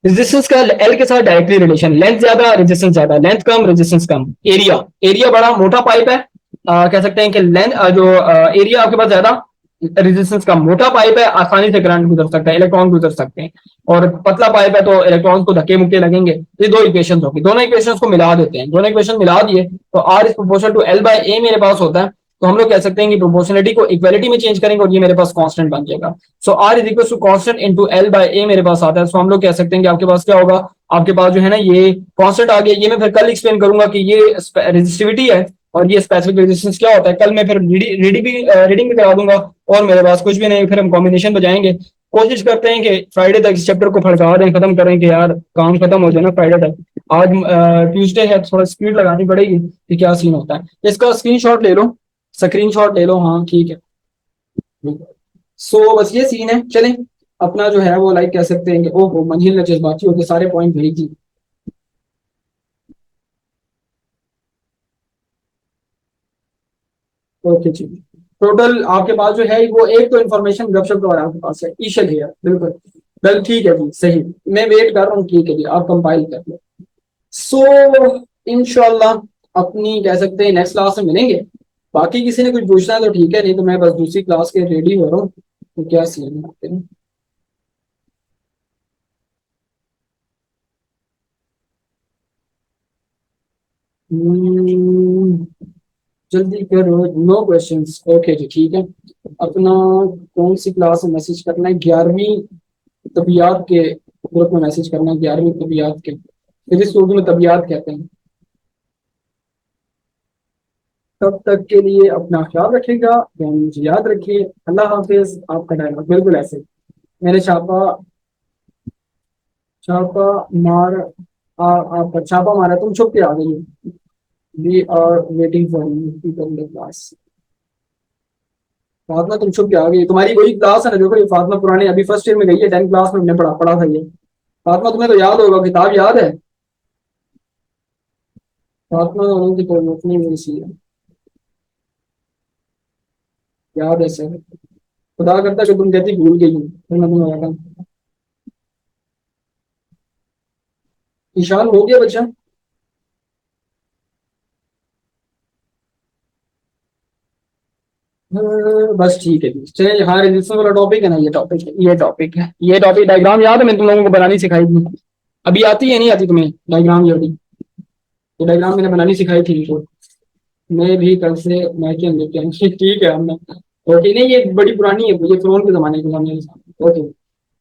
Speaker 1: रेजिस्टेंस का एल के साथ डायरेक्टली रिलेशन, लेंथ ज्यादा रेजिस्टेंस ज्यादा, लेंथ कम रेजिस्टेंस कम। एरिया, एरिया बड़ा मोटा पाइप है, कह सकते हैं कि लेंथ जो एरिया आपके पास ज्यादा, रेजिस्टेंस कम। मोटा पाइप है, आसानी से करंट गुजर सकता है, इलेक्ट्रॉन गुजर सकते हैं। और पतला पाइप है तो इलेक्ट्रॉन को धक्के मुक्के लगेंगे। ये दो इक्वेशन होगी, दोनों इक्वेशन को मिला देते हैं। दोनों इक्वेशन मिला दिए तो R is proportional to L by A मेरे पास होता है। तो हम लोग कह सकते हैं कि प्रोपोर्शनलिटी को इक्वालिटी में चेंज करेंगे और ये मेरे पास कांस्टेंट बन जाएगा। So R is equal to constant into L by A मेरे पास आता है। सो हम लोग कह सकते हैं कि आपके पास क्या होगा, आपके पास जो है ना ये कांस्टेंट आ गया। ये मैं फिर कल एक्सप्लेन करूंगा कि ये रेजिस्टिविटी है और ये स्पेसिफिक रेजिस्टेंस क्या होता है। कल मैं फिर रीडिंग भी करा दूंगा। और मेरे पास कुछ भी नहीं, फिर हम कॉम्बिनेशन बजाएंगे। कोशिश करते हैं कि फ्राइडे तक इस चैप्टर को फड़का दें, खत्म करें कि यार काम खत्म हो जाए ना फ्राइडे तक। आज ट्यूसडे है, थोड़ा स्पीड लगानी पड़ेगी कि क्या सीन होता है। इसका स्क्रीनशॉट ले लो, स्क्रीनशॉट ले लो। हाँ ठीक है। सो बस ये सीन है। चलें अपना जो है वो लाइक कह सकते हैं कि ओहो मंजिल ने जज्बाती होकर सारे पॉइंट भेज दी। ओके जी, टोटल आपके पास जो है वो एक तो इन्फॉर्मेशन गपशप का आपके पास है, ईशल है बिल्कुल। वेल ठीक है जी, सही। मैं वेट कर रहा हूँ, ठीक है जी, आप कंपाइल कर लो। सो इंशाल्लाह अपनी कह सकते हैं नेक्स्ट क्लास में मिलेंगे। बाकी किसी ने कुछ पूछना है तो ठीक है, नहीं तो मैं बस दूसरी क्लास के रेडी हो रहा हूँ। तो क्या सीन है? हम्म, जल्दी करो, नो क्वेश्चंस। ओके जी ठीक है। अपना कौन सी क्लास में मैसेज करना है? 11वीं तबियात के ग्रुप में मैसेज करना है। 11वीं तबियात के, फिजिक्स उर्दू में तबियात कहते हैं। तब तक के लिए अपना ख्याल रखिएगा, मुझे याद रखिए। अल्लाह हाफिज। आपका डायलॉग बिल्कुल ऐसे, मैंने छापा, छापा मार, आपका छापा मारा, तुम छुप के आ गई हो। We are waiting for you people in the class. Fatima तुम छुप के आ गई, तुम्हारी वही क्लास है ना। देखो ये फातिमा पुरानी अभी फर्स्ट ईयर में गई है, 10th क्लास में हमने पढ़ा पढ़ा था ये। फातिमा तुम्हें तो याद होगा, किताब याद है फातिमा? उनकी कोई अपनी नहीं सी है, याद है सर। खुदा करता कि तुम कहती भूल गई हूँ, फिर मैं तुम्हें बताता। ईशान हो गया बच्चा? बस ठीक है जी, चलिए। हाँ रजिस्टर वाला टॉपिक है ना, ये टॉपिक है, ये टॉपिक है, ये टॉपिक। डायग्राम याद है, मैं तुम लोगों को बनानी सिखाई थी। अभी आती है नहीं आती तुम्हें डायग्राम? ये वाली, ये डायग्राम मैंने बनानी सिखाई थी इनको। मैं भी कल से मैचिंग लेके आऊंगी। ठीक है हमने। ओके, नहीं ये बड़ी पुरानी है, ये फोन के जमाने की हमने। ओके,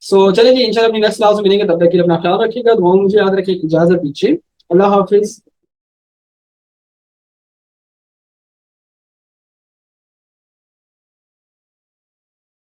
Speaker 1: सो चलिए जी, इंशाल्लाह अपनी नेक्स्ट क्लास में मिलेंगे। तब तक के लिए अपना ख्याल रखिएगा, दुआ में मुझे याद रखिए। इजाजत दीजिए, अल्लाह हाफिज।